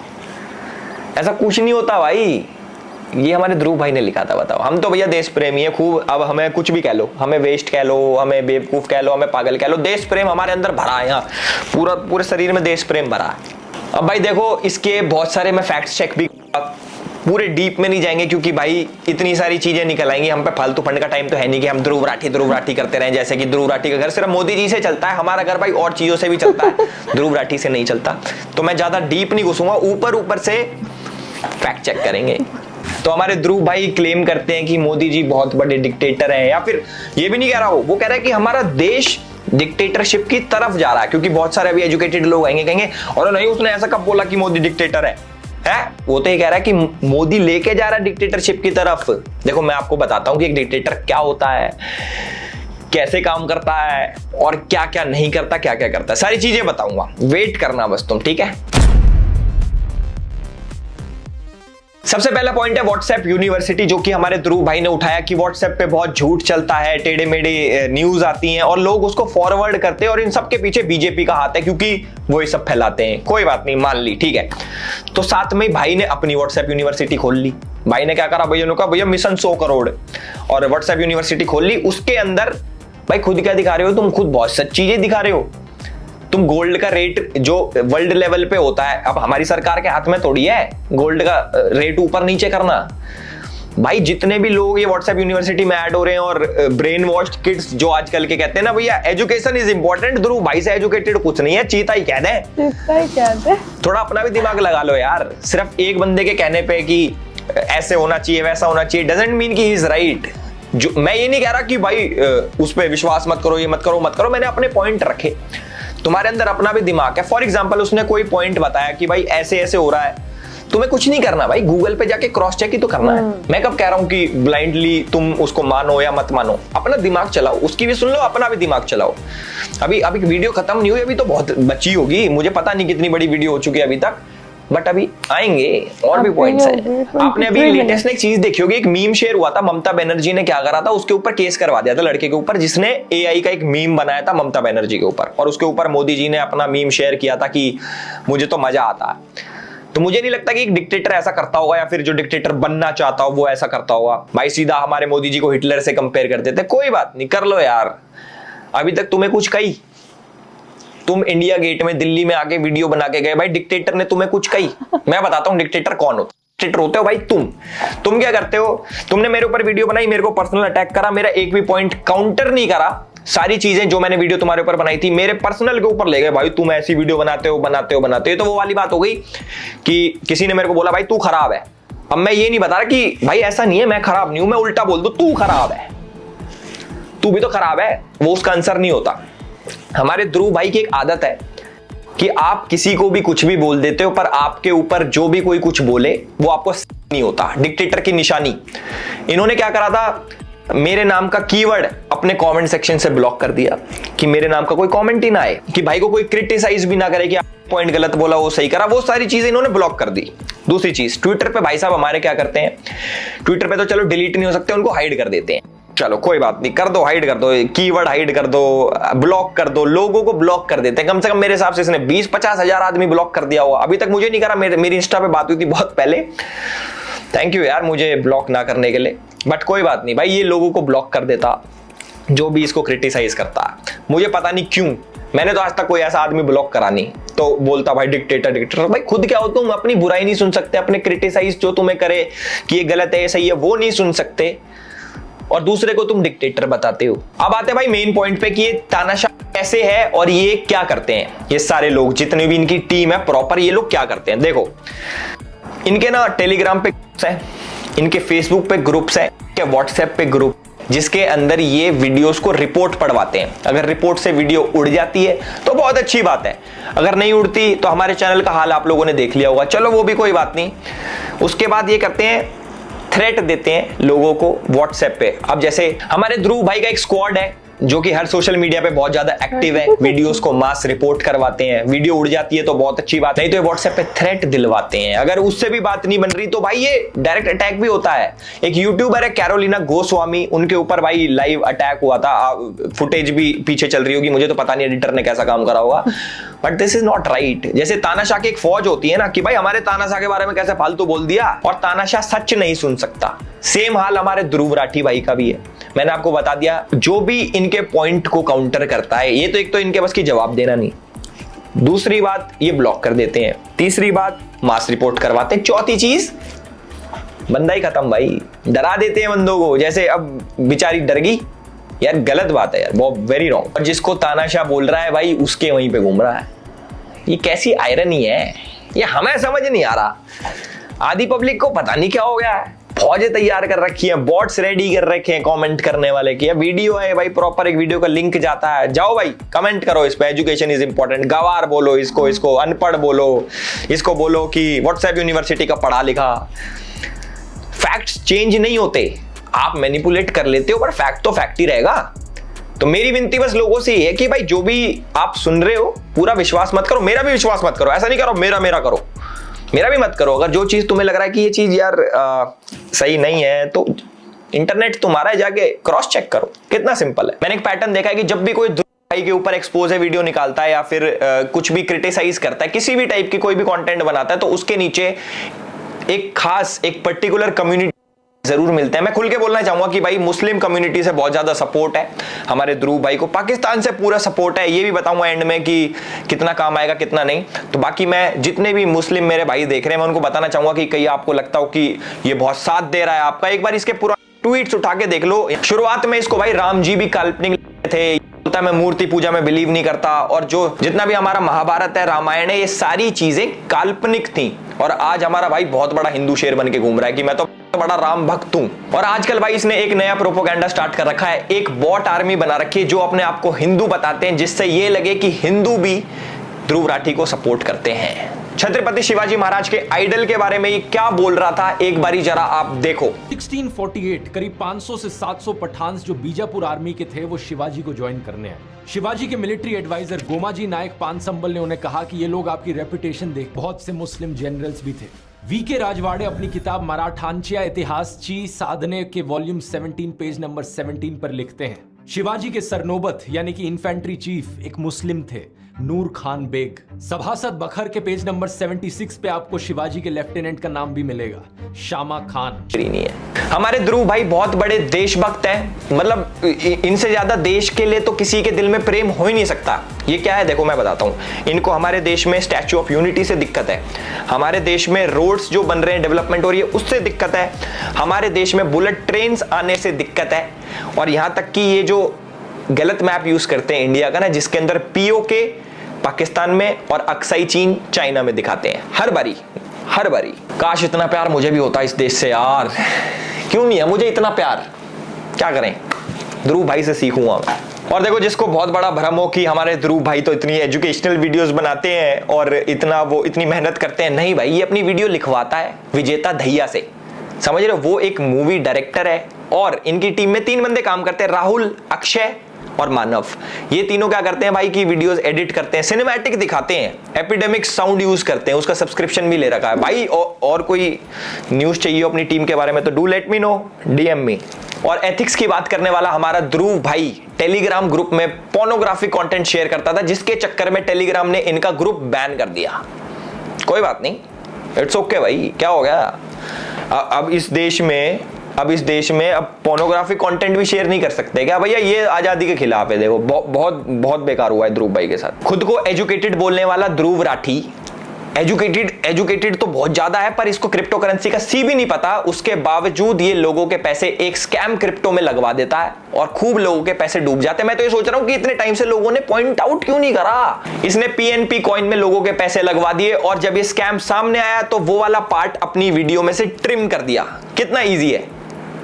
ऐसा कुछ नहीं होता भाई। ये हमारे ध्रुव भाई ने लिखा था। बताओ, हम तो भैया देश प्रेमी है खूब, अब हमें कुछ भी कह लो, हमें वेस्ट कह लो, हमें बेवकूफ कह लो, हमें पागल कह लो, देश प्रेम हमारे अंदर भरा है, यहाँ पूरे शरीर में देश प्रेम भरा है। अब भाई देखो, इसके बहुत सारे मैं फैक्ट चेक भी, पूरे डीप में नहीं जाएंगे क्योंकि भाई इतनी सारी चीजें निकल आएंगी, हम पे फालतू फंड का टाइम तो है नहीं कि हम ध्रुव राठी करते रहें। जैसे कि ध्रुव राठी का घर सिर्फ मोदी जी से चलता है, हमारा घर भाई और चीजों से भी चलता है, ध्रुव राठी से नहीं चलता। तो मैं ज्यादा डीप नहीं घुसूंगा, ऊपर से फैक्ट चेक करेंगे। तो हमारे ध्रुव भाई क्लेम करते हैं कि मोदी जी बहुत बड़े डिक्टेटर हैं, या फिर ये भी नहीं कह रहा वो कह रहा है कि हमारा देश डिक्टेटरशिप की तरफ जा रहा है। क्योंकि बहुत सारे अभी एजुकेटेड लोग आएंगे, कहेंगे और नहीं उसने ऐसा कब बोला कि मोदी डिक्टेटर है? वो तो ये कह रहा है कि मोदी लेके जा रहा है डिक्टेटरशिप की तरफ। देखो मैं आपको बताता हूं कि एक डिक्टेटर क्या होता है, कैसे काम करता है, और क्या क्या नहीं करता, क्या क्या करता है, सारी चीजें बताऊंगा, वेट करना बस तुम, ठीक है। सबसे पहला पॉइंट है व्हाट्सएप यूनिवर्सिटी, जो कि हमारे ध्रुव भाई ने उठाया कि व्हाट्सएप पे बहुत झूठ चलता है, टेढ़े मेढ़े न्यूज आती हैं और लोग उसको फॉरवर्ड करते हैं, और इन सब के पीछे बीजेपी का हाथ है क्योंकि वो ये सब फैलाते हैं। कोई बात नहीं, मान ली, ठीक है। तो साथ में भाई ने अपनी व्हाट्सएप यूनिवर्सिटी खोल ली। भाई ने क्या करा, भैया ने कहा भैया मिशन 100 करोड़, और व्हाट्सएप यूनिवर्सिटी खोल ली। उसके अंदर भाई खुद क्या दिखा रहे हो तुम, खुद बहुत सच चीजें दिखा रहे हो। तुम गोल्ड का रेट जो वर्ल्ड लेवल पे होता है, अब हमारी सरकार के हाथ में थोड़ी है गोल्ड का रेट ऊपर नीचे करना। भाई जितने भी लोग ये व्हाट्सएप यूनिवर्सिटी में ऐड हो रहे हैं और ब्रेन वॉश्ड किड्स जो आजकल के कहते हैं ना भैया एजुकेशन इज इंपॉर्टेंट, ध्रुव भाई से एजुकेटेड कुछ नहीं है, चीता ही कह दें। थोड़ा अपना भी दिमाग लगा लो यार, सिर्फ एक बंदे के कहने पे कि ऐसे होना चाहिए वैसा होना चाहिए डजंट मीन कि ही इज राइट। जो मैं ये नहीं कह रहा कि भाई उस पर विश्वास मत करो, ये मत करो मत करो, मैंने अपने पॉइंट रखे, तुम्हारे अंदर अपना भी दिमाग है। फॉर एग्जाम्पल उसने कोई पॉइंट बताया कि भाई ऐसे ऐसे हो रहा है, तुम्हें कुछ नहीं करना भाई, गूगल पे जाके क्रॉस चेक ही तो करना है। मैं कब कह रहा हूं कि ब्लाइंडली तुम उसको मानो या मत मानो, अपना दिमाग चलाओ, उसकी भी सुन लो, अपना भी दिमाग चलाओ। अभी वीडियो खत्म नहीं हुई, अभी तो बहुत बची होगी, मुझे पता नहीं कितनी बड़ी वीडियो हो चुकी है अभी तक, बट अभी आएंगे और भी पॉइंट्स हैं। आपने अभी लेटेस्ट में एक चीज देखी होगी, एक मीम शेयर हुआ था, ममता बनर्जी ने क्या करा था, उसके ऊपर केस करवा दिया था लड़के के ऊपर जिसने एआई का एक मीम बनाया था ममता बनर्जी के ऊपर, और उसके ऊपर मोदी जी ने अपना मीम शेयर किया था कि मुझे तो मजा आता है। तो मुझे नहीं लगता कि एक डिक्टेटर ऐसा करता होगा, या फिर जो डिक्टेटर बनना चाहता हो वो ऐसा करता होगा। भाई सीधा हमारे मोदी जी को हिटलर से कंपेयर कर देते, कोई बात नहीं, कर लो यार, अभी तक तुम्हें कुछ कही? तुम इंडिया गेट में दिल्ली में आके वीडियो बना के गए, भाई डिक्टेटर ने तुम्हें कुछ कही? मैं बताता हूं डिक्टेटर कौन होता है। डिक्टेटर होते हो भाई तुम क्या करते हो, तुमने मेरे ऊपर वीडियो बनाई, मेरे को पर्सनल अटैक करा, मेरा एक भी पॉइंट काउंटर नहीं करा, सारी चीजें जो मैंने वीडियो तुम्हारे ऊपर बनाई थी मेरे पर्सनल के ऊपर ले गए, भाई तुम ऐसी वीडियो बनाते हो। तो वो वाली बात हो गई कि किसी ने मेरे को बोला भाई तू खराब है। अब मैं ये नहीं बता रहा कि भाई ऐसा नहीं है, मैं खराब नहीं हूं, मैं उल्टा बोल दूं तू खराब है, तू भी तो खराब है, वो उसका आंसर नहीं होता। हमारे ध्रुव भाई की एक आदत है कि आप किसी को भी कुछ भी बोल देते हो, पर आपके ऊपर जो भी कोई कुछ बोले वो आपको नहीं होता। डिक्टेटर की निशानी, इन्होंने क्या करा था, मेरे नाम का कीवर्ड अपने कमेंट सेक्शन से ब्लॉक कर दिया कि मेरे नाम का कोई कमेंट ही ना आए, कि भाई को कोई क्रिटिसाइज भी ना करे कि आप पॉइंट गलत बोला वो सही करा, वो सारी चीजें इन्होंने ब्लॉक कर दी। दूसरी चीज, ट्विटर पे भाई साहब हमारे क्या करते हैं, ट्विटर पे तो चलो डिलीट नहीं हो सकते, उनको हाइड कर देते हैं, चलो कोई बात नहीं, कर दो, हाइड कर दो, कीवर्ड हाइड कर दो, ब्लॉक कर दो, लोगों को ब्लॉक कर देते हैं। कम से कम मेरे हिसाब से इसने 20-50 हजार आदमी ब्लॉक कर दिया होगा, अभी तक मुझे नहीं करा, मेरी इंस्टा पे बात हुई थी बहुत पहले, थैंक यू यार मुझे ब्लॉक ना करने के लिए, बट कोई बात नहीं भाई, ये लोगों को ब्लॉक कर देता जो भी इसको क्रिटिसाइज करता है। मुझे पता नहीं क्यों, मैंने तो आज तक कोई ऐसा आदमी ब्लॉक करा नहीं, तो बोलता भाई डिक्टेटर। भाई खुद क्या हो तुम, अपनी बुराई नहीं सुन सकते, अपने क्रिटिसाइज जो तुम्हें करे कि ये गलत है ये सही है वो नहीं सुन सकते, और दूसरे को तुम डिक्टेटर बताते हो। अब आते हैं भाई मेन पॉइंट पे कि ये तानाशाह कैसे है और ये क्या करते हैं, ये सारे लोग जितने भी इनकी टीम है प्रॉपर, ये लोग क्या करते हैं। देखो इनके ना टेलीग्राम पे ग्रुप्स हैं, इनके फेसबुक पे ग्रुप्स हैं, इनके व्हाट्सएप पे ग्रुप, जिसके अंदर ये वीडियोस को रिपोर्ट पढ़वाते हैं। अगर रिपोर्ट से वीडियो उड़ जाती है तो बहुत अच्छी बात है, अगर नहीं उड़ती तो हमारे चैनल का हाल आप लोगों ने देख लिया होगा, चलो वो भी कोई बात नहीं। उसके बाद ये करते हैं थ्रेट देते हैं लोगों को व्हाट्सएप पे। अब जैसे हमारे ध्रुव भाई का एक स्क्वाड है जो कि हर सोशल मीडिया पे बहुत ज्यादा एक्टिव है, वीडियोस को मास रिपोर्ट करवाते हैं, वीडियो उड़ जाती है तो बहुत अच्छी बात, नहीं तो व्हाट्सएप पे थ्रेट दिलवाते हैं। अगर उससे भी बात नहीं बन रही तो भाई ये डायरेक्ट अटैक भी होता है। एक यूट्यूबर है कैरोलिना गोस्वामी, उनके ऊपर भाई लाइव अटैक हुआ था, फुटेज भी पीछे चल रही होगी, मुझे तो पता नहीं एडिटर ने कैसा काम करा होगा, but this is not right. जैसे तानाशाह की एक फौज होती है ना कि भाई हमारे तानाशाह के बारे में कैसे फालतू बोल दिया, और तानाशाह सच नहीं सुन सकता, सेम हाल हमारे ध्रुव राठी भाई का भी है। मैंने आपको बता दिया, जो भी इनके पॉइंट को काउंटर करता है, ये तो एक तो इनके बस की जवाब देना नहीं, दूसरी बात ये ब्लॉक कर देते हैं, तीसरी बात मास रिपोर्ट करवाते हैं, चौथी चीज बंदा ही खत्म भाई, डरा देते हैं बंदों को। जैसे अब बेचारी डर गई यार, गलत बात है यार, बहुत वेरी रॉन्ग। और जिसको तानाशाह बोल रहा है भाई उसके वहीं पे घूम रहा है, ये कैसी आयरनी है, ये हमें समझ नहीं आ रहा। आधी पब्लिक को पता नहीं क्या हो गया है, फौजें तैयार कर रखी हैं, बॉट्स रेडी कर रखे हैं कमेंट करने वाले की, वीडियो है भाई प्रॉपर, एक वीडियो का लिंक जाता है, जाओ भाई कमेंट करो इस पे, एजुकेशन इज इंपॉर्टेंट, गवार बोलो इसको अनपढ़ बोलो, इसको बोलो कि व्हाट्सएप यूनिवर्सिटी का पढ़ा लिखा। फैक्ट्स चेंज नहीं होते, आप मैनिपुलेट कर लेते हो, पर फैक्ट तो फैक्ट ही रहेगा। तो मेरी विनती बस लोगों से ये है कि भाई जो भी आप सुन रहे हो पूरा विश्वास मत करो, मेरा भी विश्वास मत करो, ऐसा नहीं करो मेरा करो, मेरा भी मत करो। अगर जो चीज तुम्हें लग रहा है कि ये चीज यार सही नहीं है तो इंटरनेट तुम्हारा है, जाके क्रॉस चेक करो, कितना सिंपल है। मैंने एक पैटर्न देखा है कि जब भी कोई भाई के ऊपर एक्सपोज है वीडियो निकालता है या फिर कुछ भी क्रिटिसाइज करता है, किसी भी टाइप की कोई भी कंटेंट बनाता है, तो उसके नीचे एक खास एक पर्टिकुलर कम्युनिटी जरूर मिलते हैं। मैं खुल के बोलना चाहूंगा कि भाई मुस्लिम कम्युनिटी से बहुत ज्यादा सपोर्ट है हमारे ध्रुव भाई को, पाकिस्तान से पूरा सपोर्ट है। ये भी बताऊंगा एंड में कि कितना काम आएगा कितना नहीं। तो बाकी मैं जितने भी मुस्लिम मेरे भाई देख रहे हैं मैं उनको बताना चाहूंगा कि कहीं आपको लगता हो कि ये बहुत साथ दे रहा है आपका, एक बार इसके पूरा ट्वीट्स उठा के देख लो। शुरुआत में इसको भाई राम जी भी काल्पनिक थे, बोलता मैं मूर्ति पूजा में बिलीव नहीं करता, और जो जितना भी हमारा महाभारत है रामायण है ये सारी चीजें काल्पनिक थी। और आज हमारा भाई बहुत बड़ा हिंदू शेर बन के घूम रहा है कि मैं तो बड़ा राम भक्त हूं। और आजकल भाई इसने एक नया प्रोपोगेंडा स्टार्ट कर रखा है, एक बॉट आर्मी बना रखी है जो अपने आप को हिंदू बताते हैं, जिससे ये लगे कि हिंदू भी ध्रुव राठी को सपोर्ट करते हैं। छत्रपति शिवाजी महाराज के आइडल के बारे में ये क्या बोल रहा था एक बारी जरा आप देखो। 1648 करीब 500 से 700 पठान्स जो बीजापुर आर्मी के थे वो शिवाजी को ज्वाइन करने आए। शिवाजी के मिलिट्री एडवाइजर गोमाजी नायक पानसंबल ने उन्हें कहा कि ये लोग आपकी रेपुटेशन देख, बहुत से मुस्लिम जनरल्स भी थे। वीके राजवाड़े अपनी किताब मराठांच्या इतिहासची साधने के वॉल्यूम 17 पेज नंबर 17 पर लिखते हैं, शिवाजी के सरनोबत यानी कि इन्फेंट्री चीफ एक मुस्लिम थे, नूर खान बेग। सभासद बखर के पेज नंबर 76 पे आपको शिवाजी के लेफ्टिनेंट का नाम भी मिलेगा, शामा खान। नहीं है। हमारे ध्रुव भाई बहुत बड़े देशभक्त हैं, मतलब इनसे ज्यादा देश के लिए तो किसी के दिल में प्रेम हो ही नहीं सकता। ये क्या है देखो मैं बताता हूं। इनको हमारे देश में स्टैच्यू ऑफ यूनिटी से दिक्कत है, हमारे देश में रोड्स जो बन रहे हैं डेवलपमेंट हो रही है उससे दिक्कत है, हमारे देश में बुलेट ट्रेन आने से दिक्कत है, और यहां तक कि ये जो गलत मैप यूज करते हैं इंडिया का ना, जिसके अंदर पीओके पाकिस्तान में और अक्साई चीन चाइना में दिखाते हैं हर बारी। काश इतना प्यार मुझे भी होता इस देश से यार, क्यों नहीं है मुझे इतना प्यार, क्या करें, ध्रुव भाई से सीखूंगा मैं। और देखो जिसको बहुत बड़ा भ्रम हो कि हमारे ध्रुव भाई तो इतनी एजुकेशनल वीडियोस बनाते हैं और इतनी मेहनत करते हैं, नहीं भाई ये अपनी वीडियो लिखवाता है विजेता दहिया से, समझ रहे हो। वो एक मूवी डायरेक्टर है और इनकी टीम में 3 बंदे काम करते हैं, राहुल, अक्षय और मानव। ये तीनों क्या करते हैं भाई कि वीडियोस एडिट करते हैं, सिनेमैटिक दिखाते हैं, एपिडेमिक साउंड यूज करते हैं, उसका सब्सक्रिप्शन भी ले रखा है भाई। और कोई न्यूज चाहिए अपनी टीम के बारे में तो do let me know, DM me. और एथिक्स की बात करने वाला हमारा ध्रुव भाई टेलीग्राम ग्रुप में पोर्नोग्राफिक कंटेंट शेयर करता था, जिसके चक्कर में टेलीग्राम ने इनका ग्रुप बैन कर दिया। कोई बात नहीं, इट्स ओके भाई, क्या हो गया। अब इस देश में अब पोर्नोग्राफिक कंटेंट भी शेयर नहीं कर सकते क्या भैया, ये आजादी के खिलाफ है। देखो बहुत बेकार हुआ है ध्रुव भाई के साथ। खुद को एजुकेटेड बोलने वाला ध्रुव राठी, एजुकेटेड तो बहुत ज्यादा है पर इसको क्रिप्टो करेंसी का सी भी नहीं पता, उसके बावजूद ये लोगों के पैसे एक स्कैम क्रिप्टो में लगवा देता है और खूब लोगों के पैसे डूब जाते हैं। मैं तो ये सोच रहा हूं कि इतने टाइम से लोगों ने पॉइंट आउट क्यों नहीं करा। इसने पीएनपी कॉइन में लोगों के पैसे लगवा दिए और जब ये स्कैम सामने आया तो वो वाला पार्ट अपनी वीडियो में से ट्रिम कर दिया। कितना ईजी है,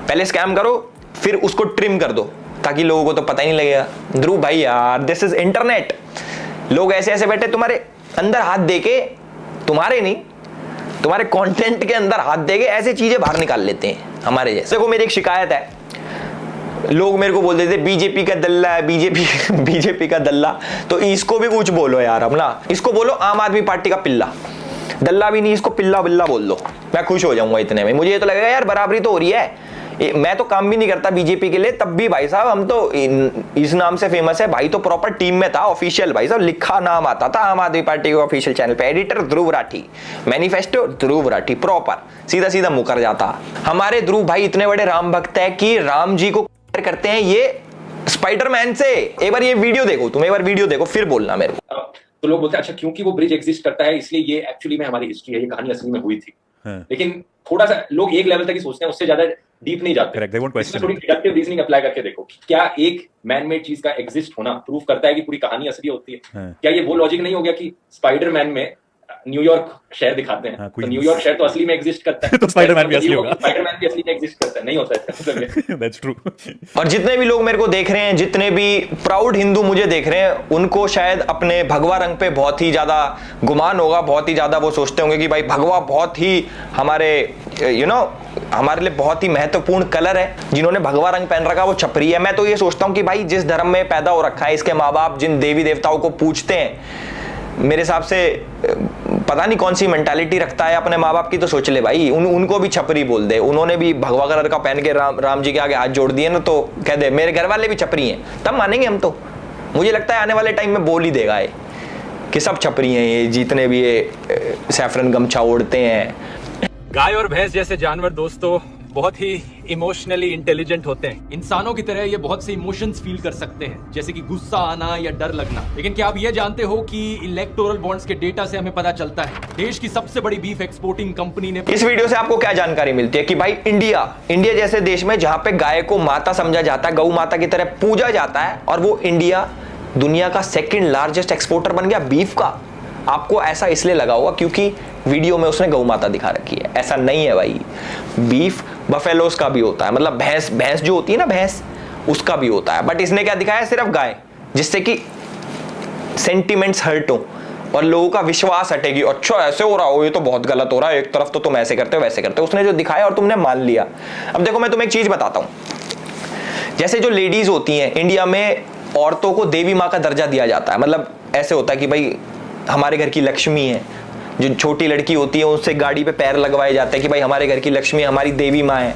पहले स्कैम करो फिर उसको ट्रिम कर दो ताकि लोगों को तो पता ही नहीं लगेगा। ध्रुव भाई यार दिस इज इंटरनेट, लोग ऐसे बैठे तुम्हारे अंदर हाथ देके, तुम्हारे नहीं तुम्हारे कंटेंट के अंदर हाथ देके ऐसे चीजें बाहर निकाल लेते हैं हमारे जैसे। देखो मेरी एक शिकायत है, लोग मेरे को बोल देते बीजेपी का दल्ला है, बीजेपी का दल्ला, तो इसको भी कुछ बोलो यार, हम ना इसको बोलो आम आदमी पार्टी का पिल्ला, दल्ला भी नहीं, इसको पिल्ला बिल्ला बोल दो, मैं खुश हो जाऊंगा इतने में। मुझे ये तो लगेगा यार बराबरी तो हो रही है। मैं तो काम भी नहीं करता बीजेपी के लिए, तब भी भाई साहब हम तो इस नाम से फेमस है। भाई तो प्रॉपर टीम में था, ऑफिशियल भाई साहब लिखा नाम आता था आम आदमी पार्टी के ऑफिशियल चैनल पे, editor Dhruv Rathee, manifesto Dhruv Rathee, proper सीधा मुकर जाता। हमारे ध्रुव भाई इतने बड़े राम भक्त है कि राम जी को करते हैं ये स्पाइडरमैन से। एक बार ये वीडियो देखो, तुम एक बार वीडियो देखो फिर बोलना मेरे को। तो लोग बोलते हैं अच्छा क्योंकि वो ब्रिज एग्जिस्ट करता है इसलिए ये एक्चुअली में हमारी हिस्ट्री है, ये कहानी असली में हुई थी। लेकिन थोड़ा सा लोग एक लेवल तक ही सोचते हैं, उससे ज्यादा डीप नहीं जाते। इसमें थोड़ी डिडक्टिव रीजनिंग अप्लाई करके देखो कि क्या एक मैन मेड चीज का एग्जिस्ट होना प्रूव करता है कि पूरी कहानी असली होती है। क्या ये वो लॉजिक नहीं हो गया कि स्पाइडरमैन में न्यूयॉर्क शहर दिखाते हैं, तो न्यूयॉर्क शहर तो असली में एग्जिस्ट करता है, तो स्पाइडरमैन भी असली होगा, स्पाइडरमैन भी असली में एग्जिस्ट करता है, नहीं होता है। That's true. और जितने भी लोग मेरे को देख रहे हैं, जितने भी प्राउड हिंदू मुझे देख रहे हैं, उनको शायद अपने भगवा रंग पे बहुत ही ज्यादा गुमान होगा, बहुत ही ज्यादा वो सोचते होंगे कि भाई भगवा बहुत ही हमारे हमारे लिए बहुत ही महत्वपूर्ण कलर है। जिन्होंने भगवा रंग पहन रखा वो छपरी है। मैं तो ये सोचता हूँ कि भाई जिस धर्म में पैदा हो रखा है, इसके माँ बाप जिन देवी देवताओं को पूजते हैं, मेरे हिसाब से पता नहीं कौन सी मेंटालिटी रखता है अपने माँ बाप की, तो सोच ले भाई उनको भी छपरी बोल दे। उन्होंने भी भगवा कलर का पहन के राम जी के आगे हाथ जोड़ दिए ना, तो कह दे मेरे घर वाले भी छपरी हैं, तब मानेंगे हम। तो मुझे लगता है आने वाले टाइम में बोल ही देगा ये कि सब छपरी हैं, ये जितने भी ये सैफरन गमछा ओढ़ते हैं। गाय और भैंस जैसे जानवर दोस्तों बहुत ही इमोशनली इंटेलिजेंट होते हैं। इंसानों की तरह ये बहुत से इमोशंस फील कर सकते हैं, जैसे कि गुस्सा आना या डर लगना। लेकिन क्या आप ये जानते हो कि इलेक्टोरल बॉन्ड्स के डेटा से हमें पता चलता है देश की सबसे बड़ी बीफ एक्सपोर्टिंग कंपनी ने। इस वीडियो से आपको क्या जानकारी मिलती है कि भाई इंडिया जैसे देश में जहां पे गाय को माता समझा जाता है, गौ माता की तरह पूजा जाता है, और वो इंडिया दुनिया का सेकंड लार्जेस्ट एक्सपोर्टर बन गया बीफ का। आपको ऐसा इसलिए लगा होगा क्योंकि वीडियो में उसने गौ माता दिखा रखी है। ऐसा नहीं है भाई, बीफ बफेलोस का भी होता है, मतलब भैंस जो होती है ना, भैंस, उसका भी होता है। बट इसने क्या दिखाया है? सिर्फ गाय, जिससे कि सेंटिमेंट्स हर्ट हो और लोगों का विश्वास हटेगी। अच्छा ऐसे हो रहा हो, ये तो बहुत गलत हो रहा है, एक तरफ तो तुम ऐसे करते हो वैसे करते हो। उसने जो दिखाया और तुमने मान लिया। अब देखो मैं तुम्हें एक चीज बताता हूं, जैसे जो लेडीज होती हैं इंडिया में, औरतों को देवी माँ का दर्जा दिया जाता है। मतलब ऐसे होता है कि भाई हमारे घर की लक्ष्मी है। जो छोटी लड़की होती है उससे गाड़ी पे पैर लगवाए जाते हैं कि भाई हमारे घर की लक्ष्मी हमारी देवी माँ है।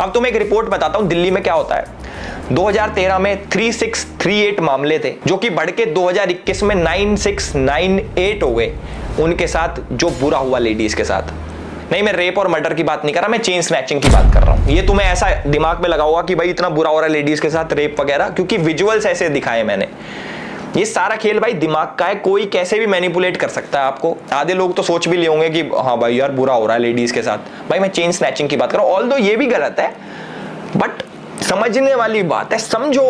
अब तुम्हें एक रिपोर्ट बताता हूं दिल्ली में क्या होता है। 2013 में 3638 मामले थे, जो कि बढ़ के 2021 में 9698 हो गए उनके साथ जो बुरा हुआ लेडीज के साथ। नहीं, मैं रेप और मर्डर की बात नहीं कर रहा, मैं चेन स्नैचिंग की बात कर रहा हूं। ये तुम्हें ऐसा दिमाग में लगा होगा कि भाई इतना बुरा हो रहा है लेडीज के साथ, रेप वगैरह, क्योंकि विजुअल्स ऐसे दिखाए मैंने। ये सारा खेल भाई दिमाग का है, कोई कैसे भी मैनिपुलेट कर सकता है आपको। आधे लोग तो सोच भी ले होंगे कि हाँ भाई यार बुरा हो रहा है लेडीज के साथ। भाई मैं चेन स्नैचिंग की बात कर रहा हूं, ऑल्दो ये भी गलत है, बट समझने वाली बात है, समझो,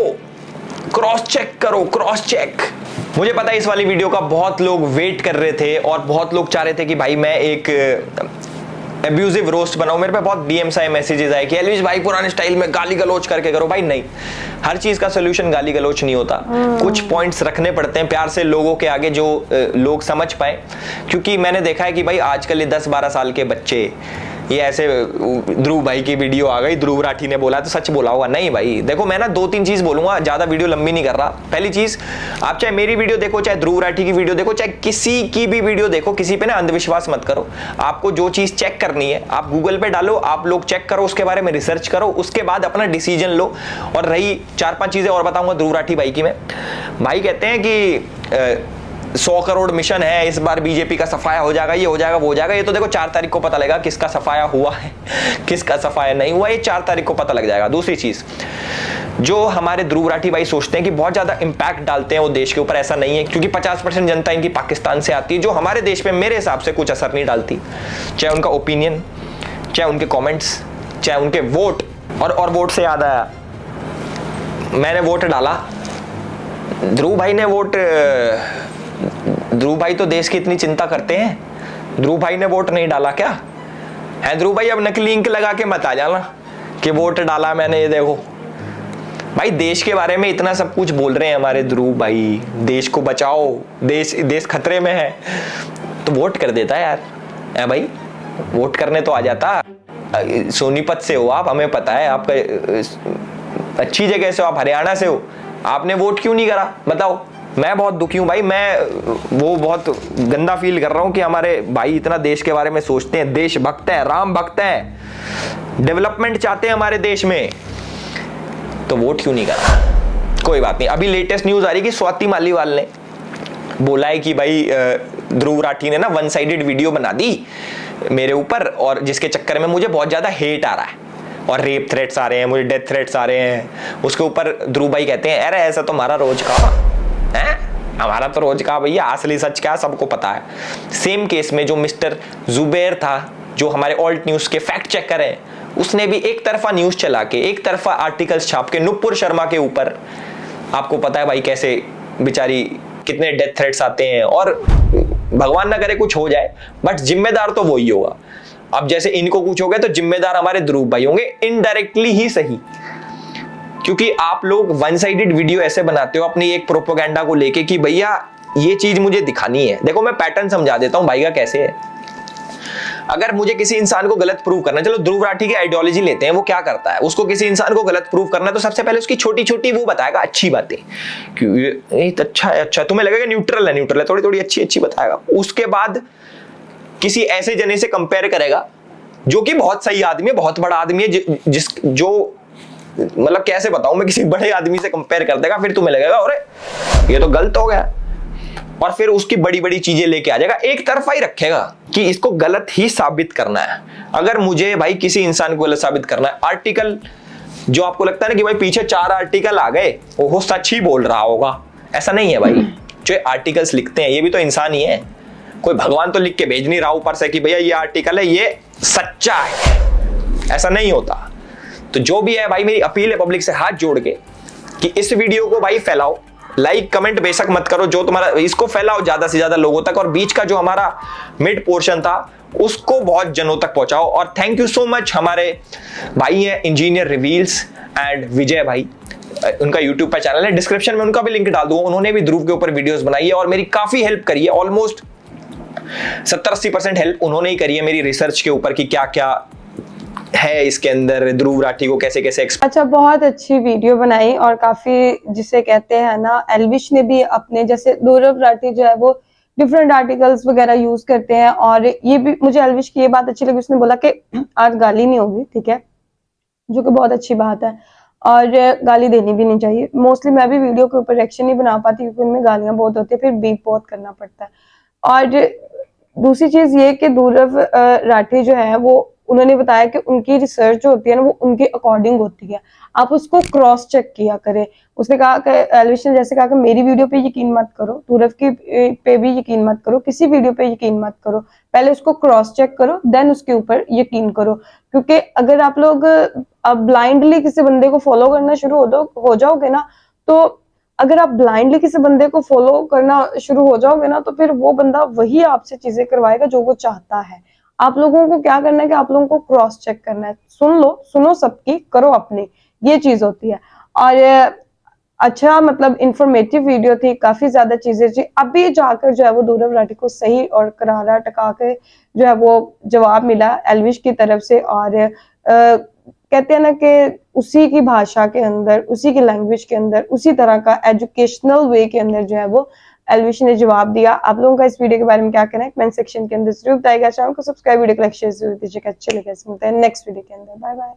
क्रॉस चेक करो, क्रॉस चेक। मुझे पता है इस वाली वीडियो का बहुत लोग वेट कर रहे थे और बहुत लोग चाह रहे थे कि भाई मैं एक एब्यूजिव रोस्ट बनाऊं। मेरे पे बहुत डीएम्स आए, मैसेजेस आए कि एलविश भाई पुराने स्टाइल में गाली गलोच करके करो। भाई नहीं, हर चीज का सोल्यूशन गाली गलोच नहीं होता। कुछ पॉइंट्स रखने पड़ते हैं प्यार से लोगों के आगे, जो लोग समझ पाए। क्योंकि मैंने देखा है कि भाई आजकल ये 10-12 साल के बच्चे ये ऐसे, ध्रुव भाई की वीडियो आ गई, ध्रुव राठी ने बोला तो सच बोला होगा। नहीं भाई देखो, मैं ना 2-3 चीज बोलूंगा, ज्यादा वीडियो लंबी नहीं कर रहा। पहली चीज, आप चाहे मेरी वीडियो देखो, चाहे ध्रुव राठी की वीडियो देखो, चाहे किसी की भी वीडियो देखो, किसी पे ना अंधविश्वास मत करो। आपको जो चीज चेक करनी है आप गूगल पे डालो, आप लोग चेक करो, उसके बारे में रिसर्च करो, उसके बाद अपना डिसीजन लो। और रही 4-5 चीजें और बताऊंगा ध्रुव राठी भाई की। मैं भाई कहते हैं कि 100 करोड़ मिशन है, इस बार बीजेपी का सफाया हो जाएगा, ये हो जाएगा, वो हो जाएगा। ये तो देखो 4 तारीख को पता लगेगा किसका सफाया हुआ है, किसका सफाया नहीं हुआ, ये 4 तारीख को पता लग जाएगा। दूसरी चीज, जो हमारे ध्रुव राठी भाई सोचते हैं कि बहुत ज्यादा इंपैक्ट डालते हैं वो देश के ऊपर, ऐसा नहीं है, क्योंकि 50% जनता इनकी पाकिस्तान से आती है, जो हमारे देश पे मेरे हिसाब से कुछ असर नहीं डालती। चाहे उनका ओपिनियन, चाहे उनके कॉमेंट्स, चाहे उनके वोट। और वोट से याद आया, मैंने वोट डाला, ध्रुव भाई ने वोट, ध्रुव भाई तो देश की इतनी चिंता करते हैं, ध्रुव भाई ने वोट नहीं डाला क्या है? ध्रुव भाई अब नकली इंक लगा के मत आ जाना कि वोट डाला मैंने, ये देखो भाई देश के बारे में इतना सब कुछ बोल रहे हैं हमारे ध्रुव भाई, देश को बचाओ, देश खतरे में है, तो वोट कर देता है यार। है भाई, वोट करने तो आ जाता। सोनीपत से हो आप, हमें पता है, आपका अच्छी जगह से हो, आप हरियाणा से हो, आपने वोट क्यों नहीं करा बताओ? मैं बहुत दुखी हूं भाई, मैं वो बहुत गंदा फील कर रहा हूं कि हमारे भाई इतना देश के बारे में सोचते हैं, देश भक्त हैं, राम भक्त हैं, डेवलपमेंट चाहते हैं हमारे देश में, तो वोट क्यों नहीं करा? कोई बात नहीं। अभी लेटेस्ट न्यूज आ रही है कि स्वाति मालीवाल ने बोला है कि भाई ध्रुव राठी ने ना 1 साइडेड वीडियो बना दी मेरे ऊपर, और जिसके चक्कर में मुझे बहुत ज्यादा हेट आ रहा है और रेप थ्रेट्स आ रहे हैं, मुझे डेथ थ्रेट्स आ रहे हैं। उसके ऊपर ध्रुव भाई कहते हैं अरे ऐसा तो हमारा रोज का है, हमारा तो रोज का भैया, असली सच क्या सबको पता है। सेम केस में जो मिस्टर जुबैर था, जो हमारे ऑल्ट न्यूज के फैक्ट चेकर हैं, उसने भी एक तरफा न्यूज चला के, एक तरफा आर्टिकल्स छाप के नुपुर शर्मा के ऊपर, आपको पता है भाई कैसे बेचारी कितने डेथ थ्रेट्स आते हैं, और भगवान ना करे कुछ हो जाए, बट जिम्मेदार तो वही होगा। अब जैसे इनको कुछ हो गया तो जिम्मेदार हमारे ध्रुव भाई होंगे, इनडायरेक्टली ही सही, क्योंकि आप लोग 1 साइडेड वीडियो ऐसे बनाते हो अपनी एक प्रोपेगेंडा को लेके कि भैया ये चीज मुझे दिखानी है। देखो मैं पैटर्न समझा देता हूं भाई का कैसे है। अगर मुझे किसी इंसान को गलत प्रूव करना है, चलो ध्रुव राठी की आइडियोलॉजी लेते हैं, वो क्या करता है, उसको किसी इंसान को गलत प्रूव करना है तो सबसे पहले उसकी छोटी छोटी वो बताएगा अच्छी बातें, कि अच्छा है, अच्छा तुम्हें लगेगा न्यूट्रल है, थोड़ी थोड़ी अच्छी बताएगा। उसके बाद किसी ऐसे जने से कंपेयर करेगा जो कि बहुत सही आदमी है, बहुत बड़ा आदमी है, जो मतलब कैसे बताऊं मैं, किसी बड़े आदमी से कंपेयर कर देगा, फिर तुम्हें लगेगा अरे ये तो गलत हो गया। और फिर उसकी बड़ी बड़ी चीजें लेके आ जाएगा, एक तरफा ही रखेगा कि इसको गलत ही साबित करना है। अगर मुझे भाई किसी इंसान को गलत साबित करना है, आर्टिकल जो आपको लगता है ना कि भाई पीछे 4 आर्टिकल आ गए वो सच ही बोल रहा होगा, ऐसा नहीं है भाई। जो आर्टिकल्स लिखते हैं ये भी तो इंसान ही है, कोई भगवान तो लिख के भेज नहीं रहा ऊपर से कि भैया ये आर्टिकल है ये सच्चा है, ऐसा नहीं होता। तो जो भी है भाई, मेरी अपील है पब्लिक से हाथ जोड़ के कि इस वीडियो को भाई फैलाओ, लाइक कमेंट बेशक मत करो, जो तुम्हारा इसको फैलाओ ज्यादा से ज्यादा लोगों तक, और बीच का जो हमारा मिड पोर्शन था उसको बहुत जनों तक पहुंचाओ। और थैंक यू सो मच, हमारे भाई हैं इंजीनियर रिवील्स एंड विजय भाई, उनका यूट्यूब पर चैनल है, डिस्क्रिप्शन में उनका भी लिंक डाल दूंगा। उन्होंने भी ध्रुव के ऊपर वीडियोस बनाई है और मेरी काफी हेल्प करी है, ऑलमोस्ट 70-80% हेल्प उन्होंने ही करी है मेरी रिसर्च के ऊपर कि क्या क्या है इसके अंदर, ध्रुव राठी को कैसे कैसे अच्छा, बहुत अच्छी वीडियो बनाई और काफी जिसे कहते हैं ना, एल्विश ने भी अपने जैसे ध्रुव राठी जो है वो डिफरेंट आर्टिकल्स वगैरह यूज करते हैं। और ये भी मुझे एल्विश की ये बात अच्छी लगी, उसने बोला कि आज गाली नहीं होगी, ठीक है, जो कि बहुत अच्छी बात है और गाली देनी भी नहीं चाहिए। मोस्टली मैं भी वीडियो के ऊपर रिएक्शन नहीं बना पाती क्योंकि उनमें गालियां बहुत होती है, फिर बीप बहुत करना पड़ता है। और दूसरी चीज ये कि ध्रुव राठी जो है वो उन्होंने बताया कि उनकी रिसर्च जो होती है ना वो उनके अकॉर्डिंग होती है, आप उसको क्रॉस चेक किया करें। उसने कहा कि एल्विश ने जैसे कहा कि मेरी वीडियो पे यकीन मत करो, ध्रुव की पे भी यकीन मत करो, किसी वीडियो पे यकीन मत करो, पहले उसको क्रॉस चेक करो देन उसके ऊपर यकीन करो। क्योंकि अगर आप लोग ब्लाइंडली किसी बंदे को फॉलो करना शुरू हो जाओगे ना, तो अगर आप ब्लाइंडली किसी बंदे को फॉलो करना शुरू हो जाओगे ना, तो फिर वो बंदा वही आपसे चीजें करवाएगा जो वो चाहता है। आप लोगों को क्या करना है कि आप लोगों को क्रॉस चेक करना है, सुनो सबकी, करो अपनी, ये चीज होती है। और अच्छा मतलब इंफॉर्मेटिव वीडियो थी, काफी ज्यादा चीजें थी। अभी जाकर जो है वो ध्रुव राठी को सही और करारा टका के जो है वो जवाब मिला एल्विश की तरफ से। और कहते हैं ना कि उसी की भाषा के अंदर, उसी की लैंग्वेज के अंदर, उसी तरह का एजुकेशनल वे के अंदर जो है वो एल्विश ने जवाब दिया। आप लोगों का इस वीडियो के बारे में क्या कहना है कमेंट सेक्शन के अंदर जरूर बताइएगा। चैनल को सब्सक्राइब, वीडियो को लाइक शेयर जरूर दीजिएगा। अच्छे लगे मिलते हैं नेक्स्ट वीडियो के अंदर। Bye bye.